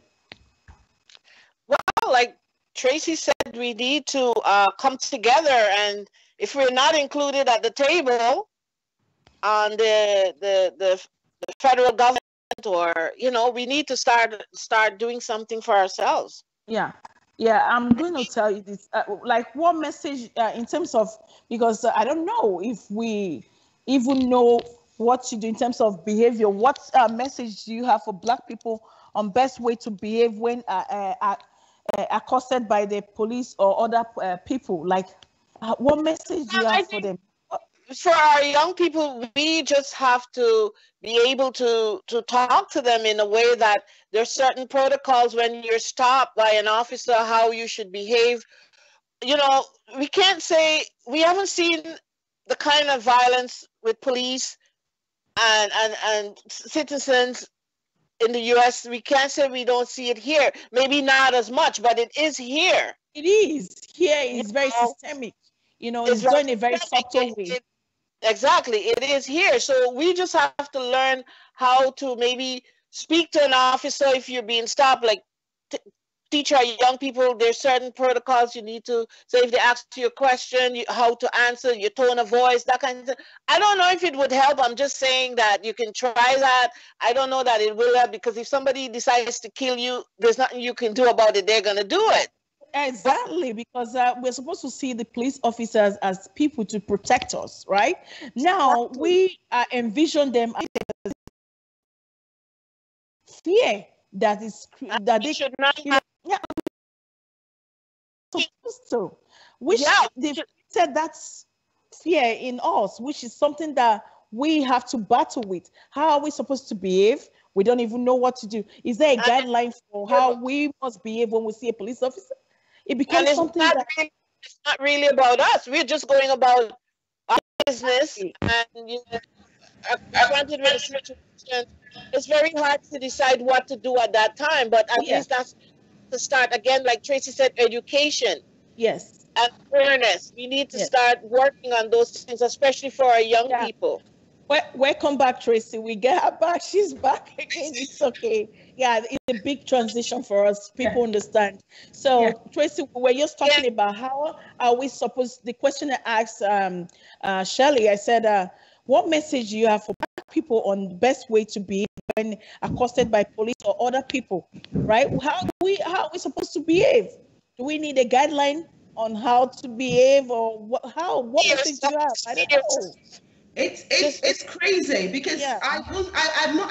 S2: Well, like Tracy said, we need to come together, and if we're not included at the table on the federal government, or you know, we need to start doing something for ourselves.
S3: Yeah, yeah. I'm going to tell you this. Like, what message in terms of, because I don't know if we even know what to do in terms of behavior. What message do you have for Black people on best way to behave when accosted by the police or other people? Like, what message do you have for them?
S2: For our young people, we just have to be able to talk to them in a way that there's certain protocols when you're stopped by an officer, how you should behave. You know, we can't say we haven't seen the kind of violence with police and citizens in the US. We can't say we don't see it here. Maybe not as much, but it is here.
S3: It is. Here is very systemic. You know, it's done in a very subtle way.
S2: Exactly, it is here. So we just have to learn how to maybe speak to an officer if you're being stopped, like teach our young people there's certain protocols you need to say if they ask you a question, how to answer, your tone of voice, that kind of thing. I don't know if it would help. I'm just saying that you can try that. I don't know that it will help, because if somebody decides to kill you, there's nothing you can do about it. They're going to do it.
S3: Exactly, because we're supposed to see the police officers as people to protect us, right? Now we envision them as fear that they
S2: should not have.
S3: Yeah, supposed to. Which they said that's fear in us, which is something that we have to battle with. How are we supposed to behave? We don't even know what to do. Is there a guideline for how we must behave when we see a police officer? It becomes something
S2: it's not really about us. We're just going about our business, and you know, granted with a situation, it's very hard to decide what to do at that time. But at least that's to start again, like Tracy said, education.
S3: Yes.
S2: And awareness. We need to start working on those things, especially for our young people.
S3: Welcome back, Tracy. We get her back. She's back again. It's okay. Yeah, it's a big transition for us. People understand. So, Tracy, we're just talking about how are we supposed. The question I asked Shelley, I said, what message do you have for Black people on the best way to behave when accosted by police or other people? Right? How are we supposed to behave? Do we need a guideline on how to behave, or what message do you have? I don't know.
S4: It's crazy, because I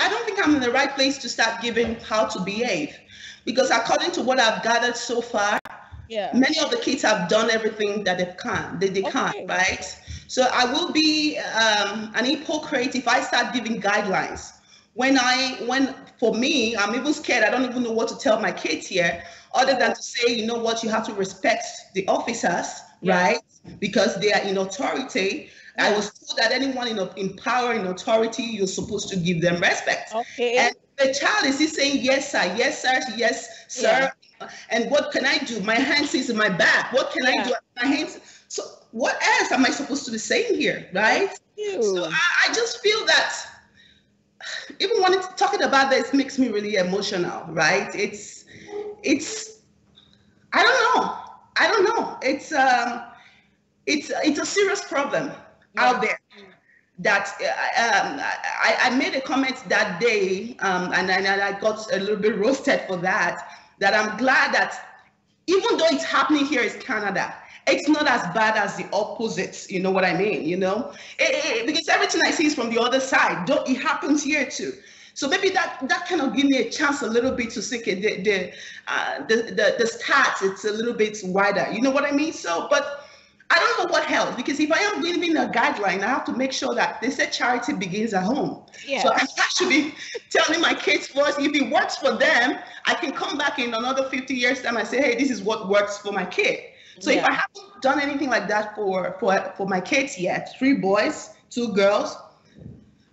S4: don't think I'm in the right place to start giving how to behave, because according to what I've gathered so far, many of the kids have done everything that they can't, right? So I will be an hypocrite if I start giving guidelines. When for me, I'm even scared. I don't even know what to tell my kids here, other than to say, you know what, you have to respect the officers, right? Because they are in authority. I was told that anyone in power, in authority, you're supposed to give them respect.
S3: Okay.
S4: And the child is saying, yes, sir, yes, sir, yes, sir. Yeah. And what can I do? My hands is in my back. What can I do? My hands. So what else am I supposed to be saying here, right? So I just feel that even when talking about this makes me really emotional, right? It's I don't know. It's a serious problem out there that I made a comment that day, and I got a little bit roasted for that I'm glad that even though it's happening here in Canada, it's not as bad as the opposite. You know what I mean? You know, because everything I see is from the other side. It happens here too. So maybe that kind of give me a chance a little bit to see the stats. It's a little bit wider. You know what I mean? So, but I don't know what helps, because if I am giving a guideline, I have to make sure that they say charity begins at home. Yeah. So I should be telling my kids first. If it works for them, I can come back in another 50 years time and say, hey, this is what works for my kid. So if I haven't done anything like that for my kids yet, 3 boys, 2 girls.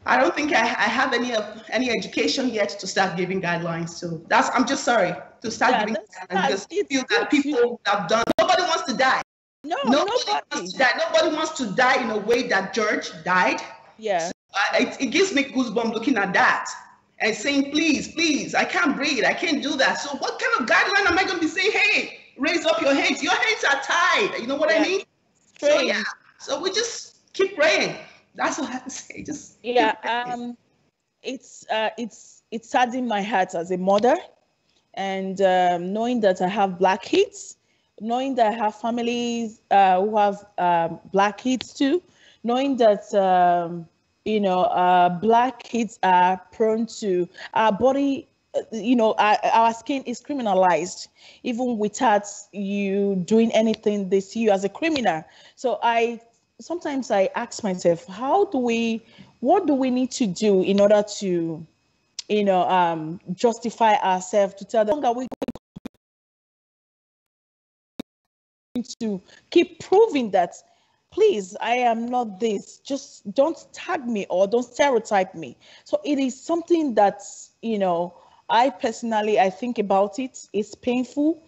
S4: I don't think I have any education yet to start giving guidelines. So I'm just sorry to start giving guidelines because I feel that people have done. Nobody wants to die.
S3: No,
S4: nobody wants to die. Nobody wants to die in a way that George died.
S3: Yeah.
S4: So, it gives me goosebumps looking at that and saying, please, I can't breathe. I can't do that. So what kind of guideline am I going to be saying? Hey, raise up your heads. Your heads are tied. You know what I mean? So yeah. So we just keep praying. That's what I have to say. Just
S3: it's saddened my heart as a mother, and knowing that I have Black kids, knowing that I have families who have Black kids too, knowing that Black kids are prone to our body. Our skin is criminalized, even without you doing anything. They see you as a criminal. So sometimes I ask myself, what do we need to do in order to, justify ourselves, to tell them, how long are we going to keep proving that, please, I am not this, just don't tag me or don't stereotype me. So it is something that, I personally, I think about it, it's painful.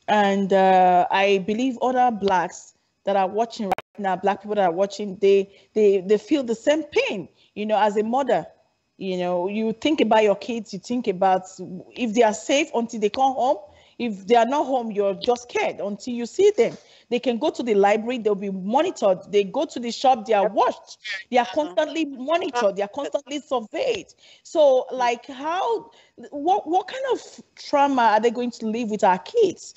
S3: And I believe other Blacks that are watching right now, Black people that are watching, they feel the same pain, as a mother. You think about your kids, you think about if they are safe until they come home. If they are not home, you're just scared until you see them. They can go to the library, they'll be monitored. They go to the shop, they are watched. They are constantly monitored, they are constantly surveyed. So what kind of trauma are they going to live with our kids?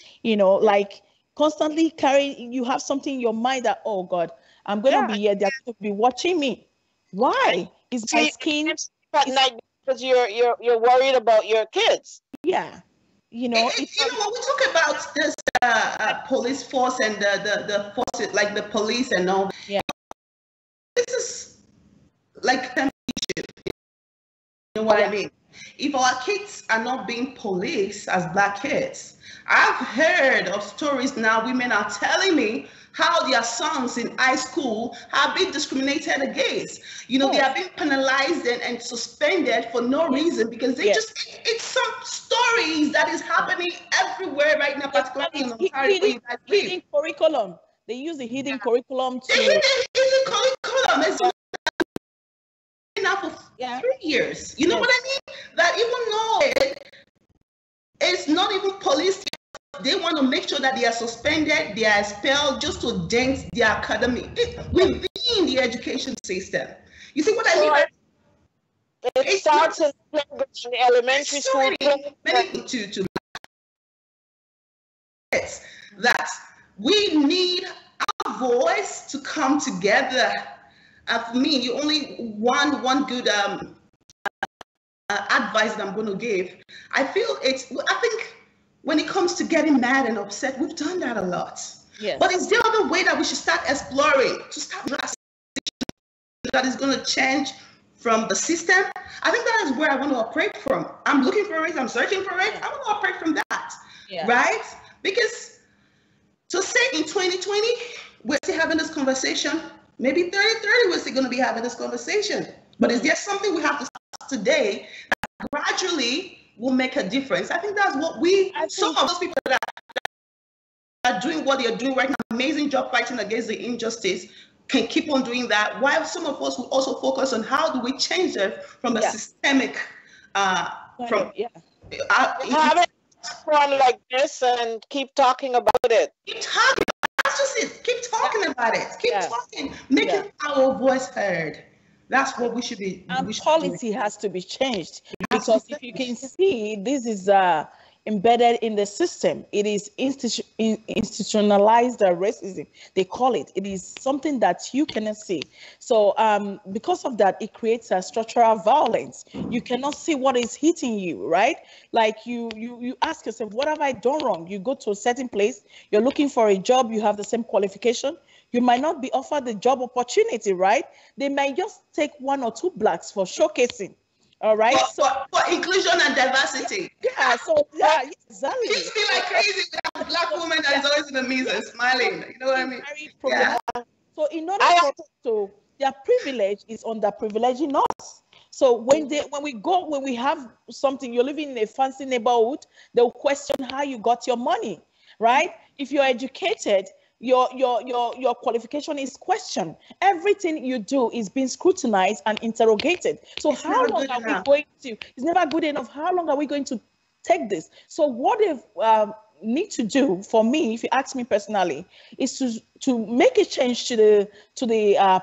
S3: Constantly carrying, you have something in your mind that, oh God, I'm going to be here, they're going to be watching me. Why? Is my skin
S2: at night because you're worried about your kids?
S3: Yeah.
S4: When we talk about this police force and the force, like the police and all, this is like an issue. You know what I mean? If our kids are not being policed as Black kids, I've heard of stories now, women are telling me how their sons in high school have been discriminated against. They are being penalized and suspended for no reason because it's some stories that is happening everywhere right now, particularly in Ontario.
S3: Hidden curriculum. They use the hidden curriculum to...
S4: The hidden curriculum is now for 3 years. You know what I mean? That even though it's not even police, they want to make sure that they are suspended, they are expelled just to dent their academy within the education system. You see what I mean?
S2: It starts in the elementary school.
S4: Many to that we need our voice to come together. For me, you only one good advice that I'm going to give. I think when it comes to getting mad and upset, we've done that a lot.
S3: Yes.
S4: But is there other way that we should start exploring to start that is going to change from the system? I think that is where I want to operate from. I'm looking for it. I'm searching for it. I want to operate from that, right? Because to say in 2020, we're still having this conversation. Maybe 30, we're still going to be having this conversation. But is there something we have to start today that gradually will make a difference? I think that's what some of those people that are doing what they're doing right now, amazing job fighting against the injustice, can keep on doing that, while some of us will also focus on how do we change it from a systemic,
S2: have one like this and keep talking about it.
S4: Keep talking. That's just it. Keep talking about it. Keep talking. Making our voice heard. That's what we should be.
S3: And policy has to be changed, because if you can see, this is embedded in the system. It is institutionalized racism, they call it. It is something that you cannot see. So because of that, it creates a structural violence. You cannot see what is hitting you, right? Like you ask yourself, what have I done wrong? You go to a certain place, you're looking for a job, you have the same qualification. You might not be offered the job opportunity, right? They might just take 1 or 2 Blacks for showcasing. All right.
S4: For inclusion and diversity.
S3: Exactly.
S4: It's me like crazy. A Black woman that is always in the mirror smiling. You know what I mean?
S3: So in order their privilege is underprivileging us. So when we have something, you're living in a fancy neighborhood, they'll question how you got your money, right? If you're educated, your qualification is questioned. Everything you do is being scrutinized and interrogated. So how long are we going to? It's never good enough. How long are we going to take this? So what if need to do, for me, if you ask me personally, is to make a change to the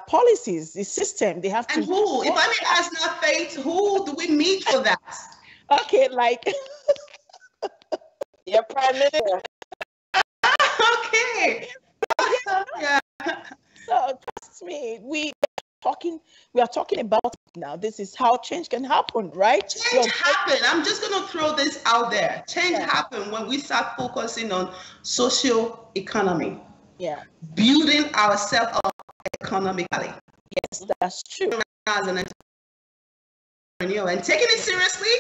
S3: policies, the system. They have to.
S4: And who? If I may ask now, Faith, who do we meet for that?
S3: Okay, like
S2: your prime minister.
S4: Okay. Yeah.
S3: So trust me, we are talking about it now. This is how change can happen, right?
S4: Change happen. I'm just gonna throw this out there. Change happen when we start focusing on social economy.
S3: Yeah.
S4: Building ourselves up economically.
S3: Yes, that's true.
S4: As an entrepreneur and taking it seriously,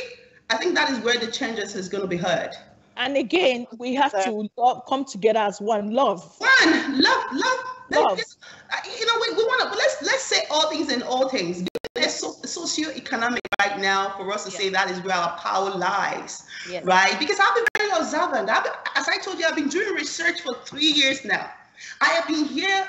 S4: I think that is where the changes is going to be heard.
S3: And again, we have to come together as one. Love.
S4: Love.
S3: Love.
S4: You know, we want to, let's say all things and all things. It's socio-economic right now for us to say that is where our power lies, right? Because I've been very observant. As I told you, I've been doing research for 3 years now. I have been here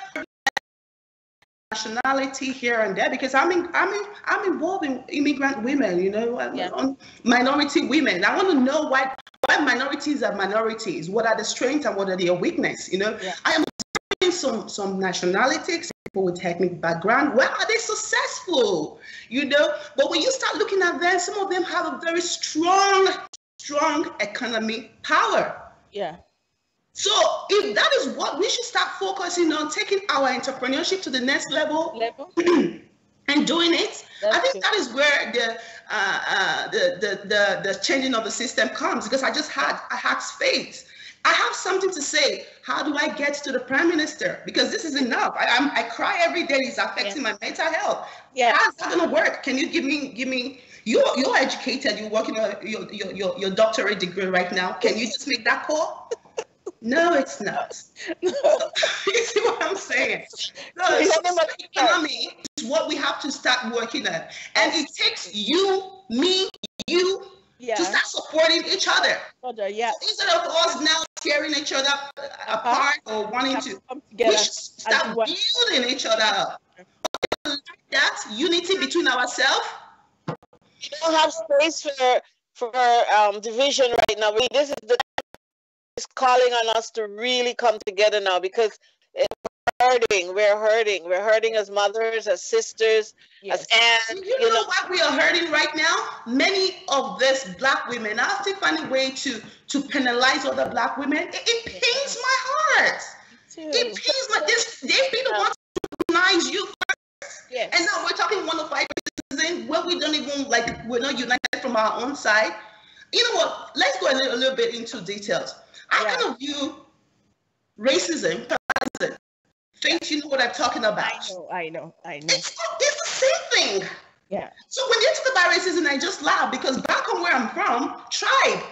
S4: nationality here and there because I'm involved in immigrant women, you know, on minority women. I want to know why minorities are minorities. What are the strengths and what are their weakness? You know, I am some nationalities, people with ethnic background. Why are they successful? You know, but when you start looking at them, some of them have a very strong economic power.
S3: Yeah.
S4: So if that is what we should start focusing on, taking our entrepreneurship to the next level. And doing it, I think that is where the changing of the system comes. Because I asked Faith, I have something to say. How do I get to the prime minister? Because this is enough. I cry every day. It's affecting my mental health. Yeah. How's that gonna work? Can you give me? You're educated. You're working on your doctorate degree right now. Can you just make that call? No, it's not. You see what I'm saying? The economy is what we have to start working at. And it takes you, me, you to start supporting each other.
S3: Yeah.
S4: So instead of us now tearing each other apart or wanting to, come together, we should start building each other up. That unity between ourselves.
S2: You don't have space for division right now. This is the is calling on us to really come together now because we're hurting as mothers, as sisters, as aunts.
S4: You know what we are hurting right now? Many of these black women are still finding a way to penalize other black women. It pains my heart. It pains my they've been the ones to recognize you first. Yes. And now we're talking 105% where we don't even we're not united from our own side. You know what? Let's go a little bit into details. I kind of view racism, Faith, you know what I'm talking about.
S3: I know.
S4: It's the same thing.
S3: Yeah.
S4: So when you talk about racism, I just laugh because back home where I'm from, tribe,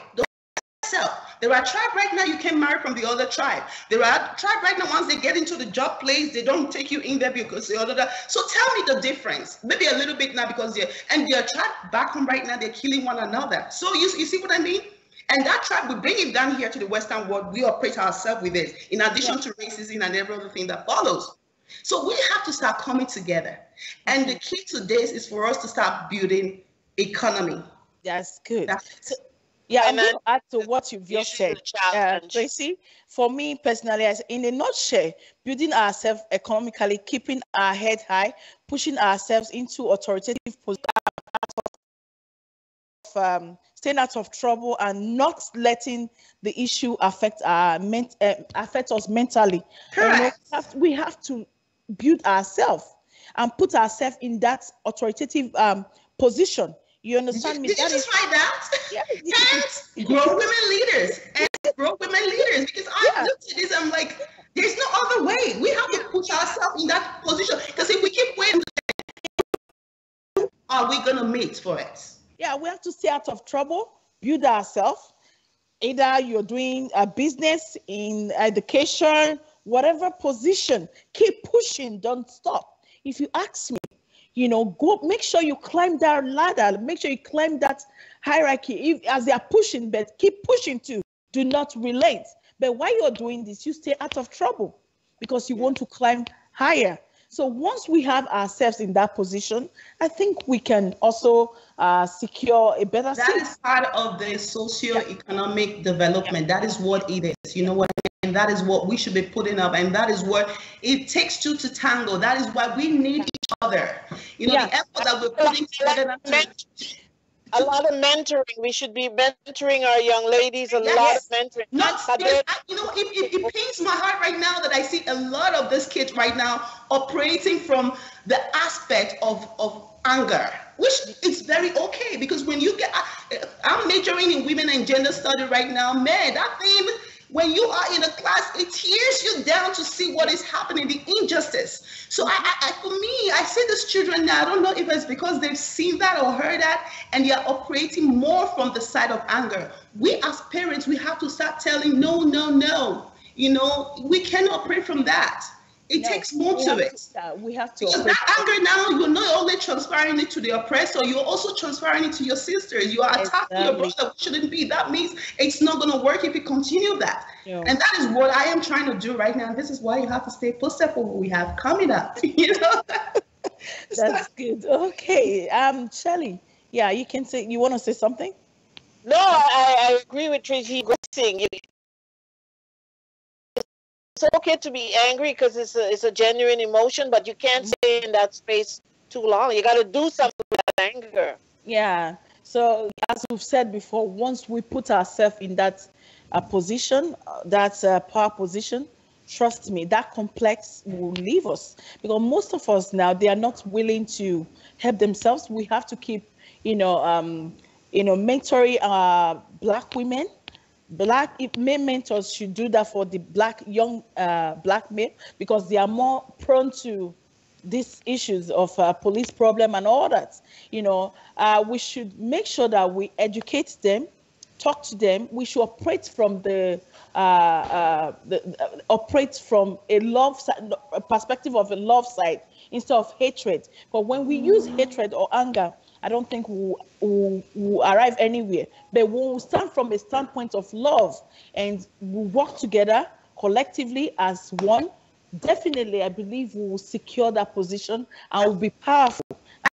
S4: there are tribe right now you can marry from the other tribe. There are tribe right now once they get into the job place, they don't take you in there because the other. So tell me the difference. Maybe a little bit now because their tribe back home right now, they're killing one another. So you see what I mean? And that tribe, we bring it down here to the Western world. We operate ourselves with it, in addition to racism and every other thing that follows. So we have to start coming together. And the key to this is for us to start building economy.
S3: That's good. I'm going to add to what you've just said, Tracy. For me personally, in a nutshell, building ourselves economically, keeping our head high, pushing ourselves into authoritative positions, staying out of trouble and not letting the issue affect us mentally. We have to build ourselves and put ourselves in that authoritative position. You understand me?
S4: Did you just write that? Yeah. And grow women leaders. Because I looked at this, I'm like, there's no other way. We have to put ourselves in that position. Because if we keep waiting, are we going to meet for it?
S3: Yeah, we have to stay out of trouble, build ourselves. Either you're doing a business, in education, whatever position, keep pushing, don't stop. if you ask me, go make sure you climb that ladder, make sure you climb that hierarchy. If as they are pushing, but keep pushing too. Do not relent. But while you're doing this, you stay out of trouble because you want to climb higher. So once we have ourselves in that position, I think we can also secure a better seat.
S4: That is part of the socio-economic development. That is what it is. You know what I mean? That is what we should be putting up. And that is what it takes two to tango. That is why we need each other. The effort that we're putting together.
S2: A lot of mentoring. We should be mentoring our young ladies. A lot of mentoring.
S4: It pains my heart right now that I see a lot of these kids right now operating from the aspect of anger, which is very okay, because when you get, I'm majoring in women and gender study right now, man, that thing, when you are in a class, it tears you down to see what is happening, the injustice. So for me, I see these children now, I don't know if it's because they've seen that or heard that, and they are operating more from the side of anger. We as parents, we have to start telling, no. We cannot operate from that. It takes more to it.
S3: We have to.
S4: Because that anger now, you're not only transferring it to the oppressor, you're also transferring it to your sisters. You are attacking your brother, which shouldn't be. That means it's not going to work if you continue that. Yeah. And that is what I am trying to do right now. And this is why you have to stay posted for what we have coming up.
S3: That's good. Okay. Shelley, you can say, you want to say something?
S2: No, I agree with Tracy. It's okay to be angry because it's a genuine emotion, but you can't stay in that space too long. You got to do something with that anger.
S3: Yeah. So as we've said before, once we put ourselves in that position, that power position, trust me, that complex will leave us, because most of us now, they are not willing to help themselves. We have to keep, mentoring Black women. Black male mentors should do that for the young Black men, because they are more prone to these issues of police problem and all that. We should make sure that we educate them, talk to them. We should operate from operate from a love side, a perspective of a love side instead of hatred. But when we use hatred or anger, I don't think we'll arrive anywhere. But when we stand from a standpoint of love and we work together collectively as one, definitely, I believe we will secure that position and will be powerful.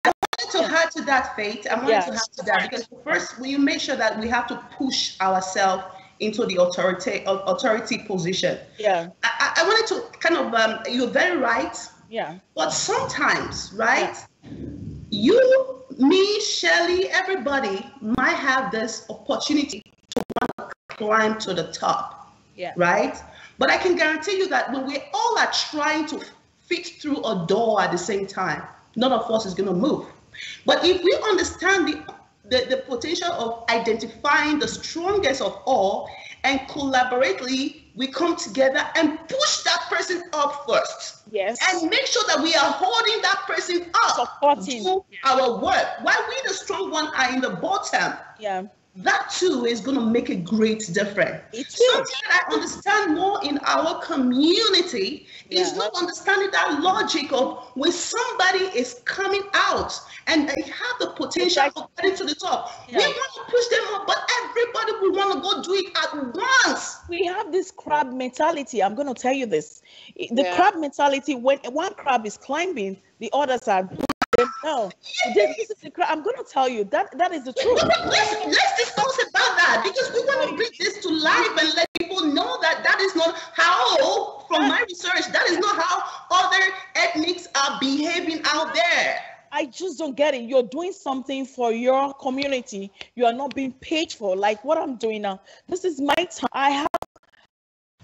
S4: I wanted to add to that, Faith. I wanted to add to that, because first, we make sure that we have to push ourselves into the authority position.
S3: Yeah.
S4: I wanted to kind of, you're very right.
S3: Yeah.
S4: But sometimes, right, you, me, Shelley, everybody might have this opportunity to want to climb to the top, right? But I can guarantee you that when we all are trying to fit through a door at the same time, none of us is going to move. But if we understand the potential of identifying the strongest of all, and collaboratively we come together and push that person up first.
S3: Yes.
S4: And make sure that we are holding that person up.
S3: Supporting.
S4: Do our work. While we, the strong one, are in the bottom.
S3: Yeah.
S4: That too is going to make a great difference. Something that I understand more in our community is not understanding that logic of when somebody is coming out and they have the potential of getting to the top. We want to push them up, but everybody will want to go do it at once.
S3: We have this crab mentality. I'm going to tell you this. The crab mentality, when one crab is climbing, the others are no. This is the crab. I'm going to tell you that is the truth.
S4: Let's discuss about that, because we want to bring this to life and let people know that that is not how, from my research, that is not how other ethnics are behaving out there.
S3: I just don't get it. You're doing something for your community. You are not being paid for, like what I'm doing now. This is my time. I have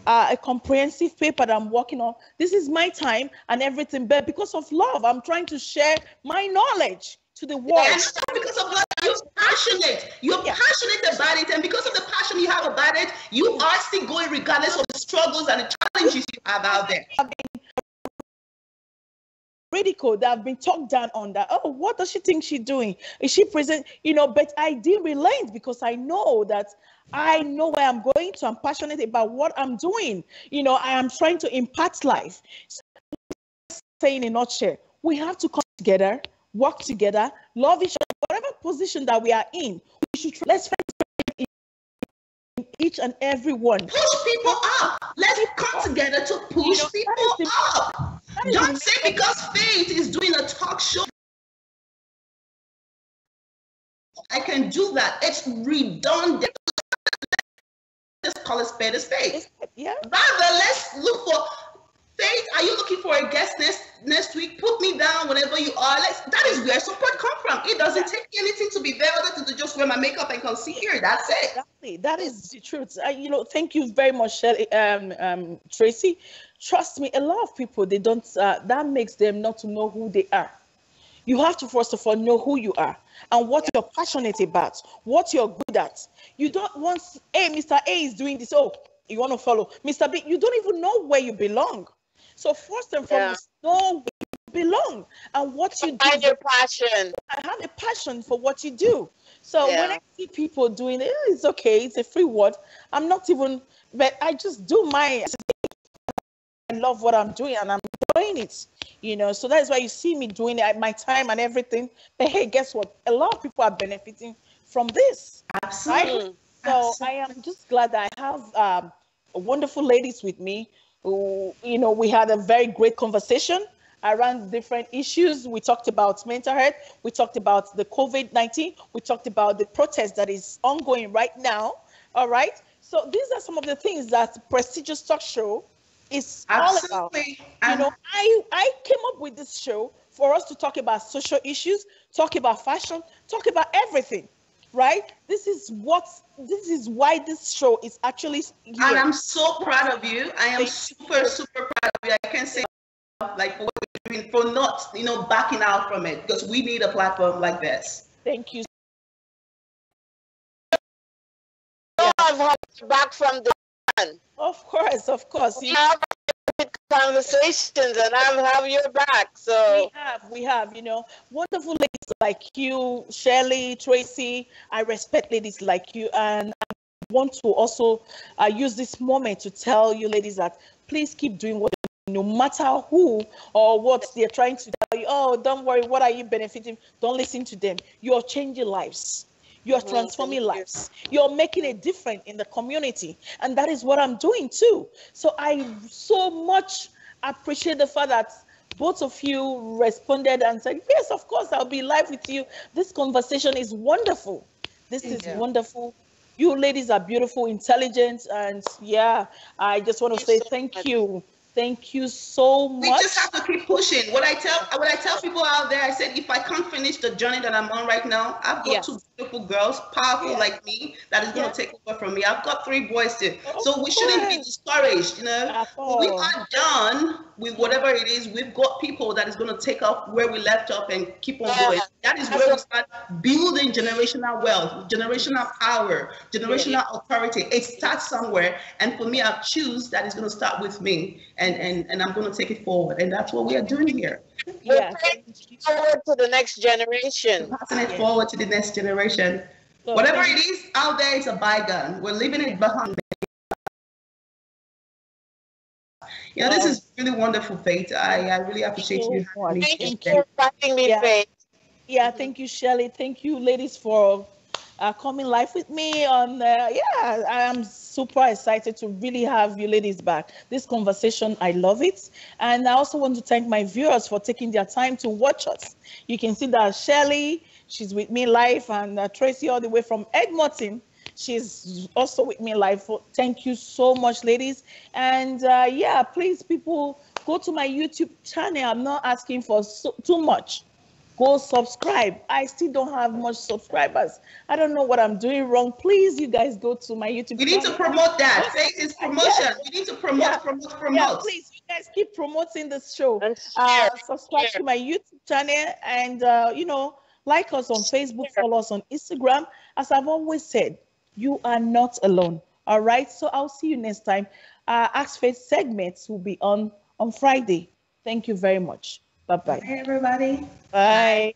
S3: a comprehensive paper that I'm working on. This is my time and everything, but because of love, I'm trying to share my knowledge to the world.
S4: And because of love, you're passionate. You're passionate about it, and because of the passion you have about it, you are still going regardless of the struggles and the challenges you have out there.
S3: Ridiculed, that have been talked down on that. Oh, what does she think she's doing? Is she present? But I did relent, because I know that I know where I'm going to. I'm passionate about what I'm doing. I am trying to impact life. So, saying in a nutshell, We have to come together, work together, love each other, whatever position that we are in. We should let's find in each and every one.
S4: Push people up. Let's come together to push people up. Don't say because Faith is doing a talk show, I can do that. It's redundant. Just call a spade a spade.
S3: Yeah.
S4: Rather, let's look for Faith. Are you looking for a guest next week? Put me down whenever you are. That is where support come from. It doesn't take anything to be there other than to just wear my makeup and come see here. That's it.
S3: Exactly. That is the truth. Thank you very much, Shelley, Tracy. Trust me, a lot of people, they don't. That makes them not to know who they are. You have to first of all know who you are and what you're passionate about, what you're good at. You don't want, hey, Mr. A is doing this. Oh, you want to follow Mr. B. You don't even know where you belong. So first and foremost, know where you belong and what you do.
S2: Find your passion.
S3: I have a passion for what you do. So when I see people doing it, it's okay. It's a free word. I'm not even, but I just do my. I love what I'm doing and I'm doing it. So that is why you see me doing it, my time and everything. But hey, guess what? A lot of people are benefiting from this.
S4: Absolutely.
S3: Right? So I am just glad that I have wonderful ladies with me who, we had a very great conversation around different issues. We talked about mental health. We talked about the COVID-19. We talked about the protest that is ongoing right now. All right. So these are some of the things that prestigious talk show is all about. I came up with this show for us to talk about social issues, talk about fashion, talk about everything, right? This is why this show is actually here.
S4: And I'm so proud of you. I am super, super proud of you. I can't say like for what you're doing, for not, backing out from it, because we need a platform like this.
S3: Thank you.
S2: I've helped back from the one.
S3: Of course.
S2: We have conversations and I have your back. So
S3: we have, wonderful ladies like you, Shelley, Tracy. I respect ladies like you, and I want to also use this moment to tell you ladies that please keep doing what you do, no matter who or what they're trying to tell you. Oh, don't worry, what are you benefiting? Don't listen to them. You're changing lives. You're transforming lives. You're making a difference in the community. And that is what I'm doing too. So I so much appreciate the fact that both of you responded and said, yes, of course, I'll be live with you. This conversation is wonderful. This is wonderful. You ladies are beautiful, intelligent, and I just want to say thank you. Thank you so much.
S4: We just have to keep pushing. What I tell people out there, I said, if I can't finish the journey that I'm on right now, I've got two beautiful girls, powerful like me, that is going to take over from me. I've got 3 boys too. So we shouldn't be discouraged, We are done with whatever it is. We've got people that is going to take up where we left off and keep on going. That is where we start building generational wealth, generational power, generational authority. It starts somewhere. And for me, I choose that it's going to start with me. And I'm going to take it forward. And that's what we are doing here.
S2: We're forward to the next generation.
S4: Passing it forward to the next generation. Whatever it is out there, it's a bygone. We're leaving it behind. This is really wonderful, Faith. I really appreciate you.
S2: Thank you for inviting me, Faith.
S3: Yeah, thank you, Shelley. Thank you, ladies, for coming live with me on I am super excited to really have you ladies back. This conversation, I love it. And I also want to thank my viewers for taking their time to watch us. You can see that Shelley, she's with me live, and Tracy all the way from Edmonton, she's also with me live. Thank you so much, ladies. And please, people, go to my YouTube channel. I'm not asking for too much. Go subscribe. I still don't have much subscribers. I don't know what I'm doing wrong. Please, you guys go to my YouTube channel.
S4: We need to promote that. Faith is promotion. We need to promote.
S3: Yeah, please, you guys keep promoting this show. Subscribe to my YouTube channel and, like us on Facebook, follow us on Instagram. As I've always said, you are not alone. All right. So I'll see you next time. Ask Faith segments will be on Friday. Thank you very much. Bye-bye.
S4: Hey, everybody.
S3: Bye.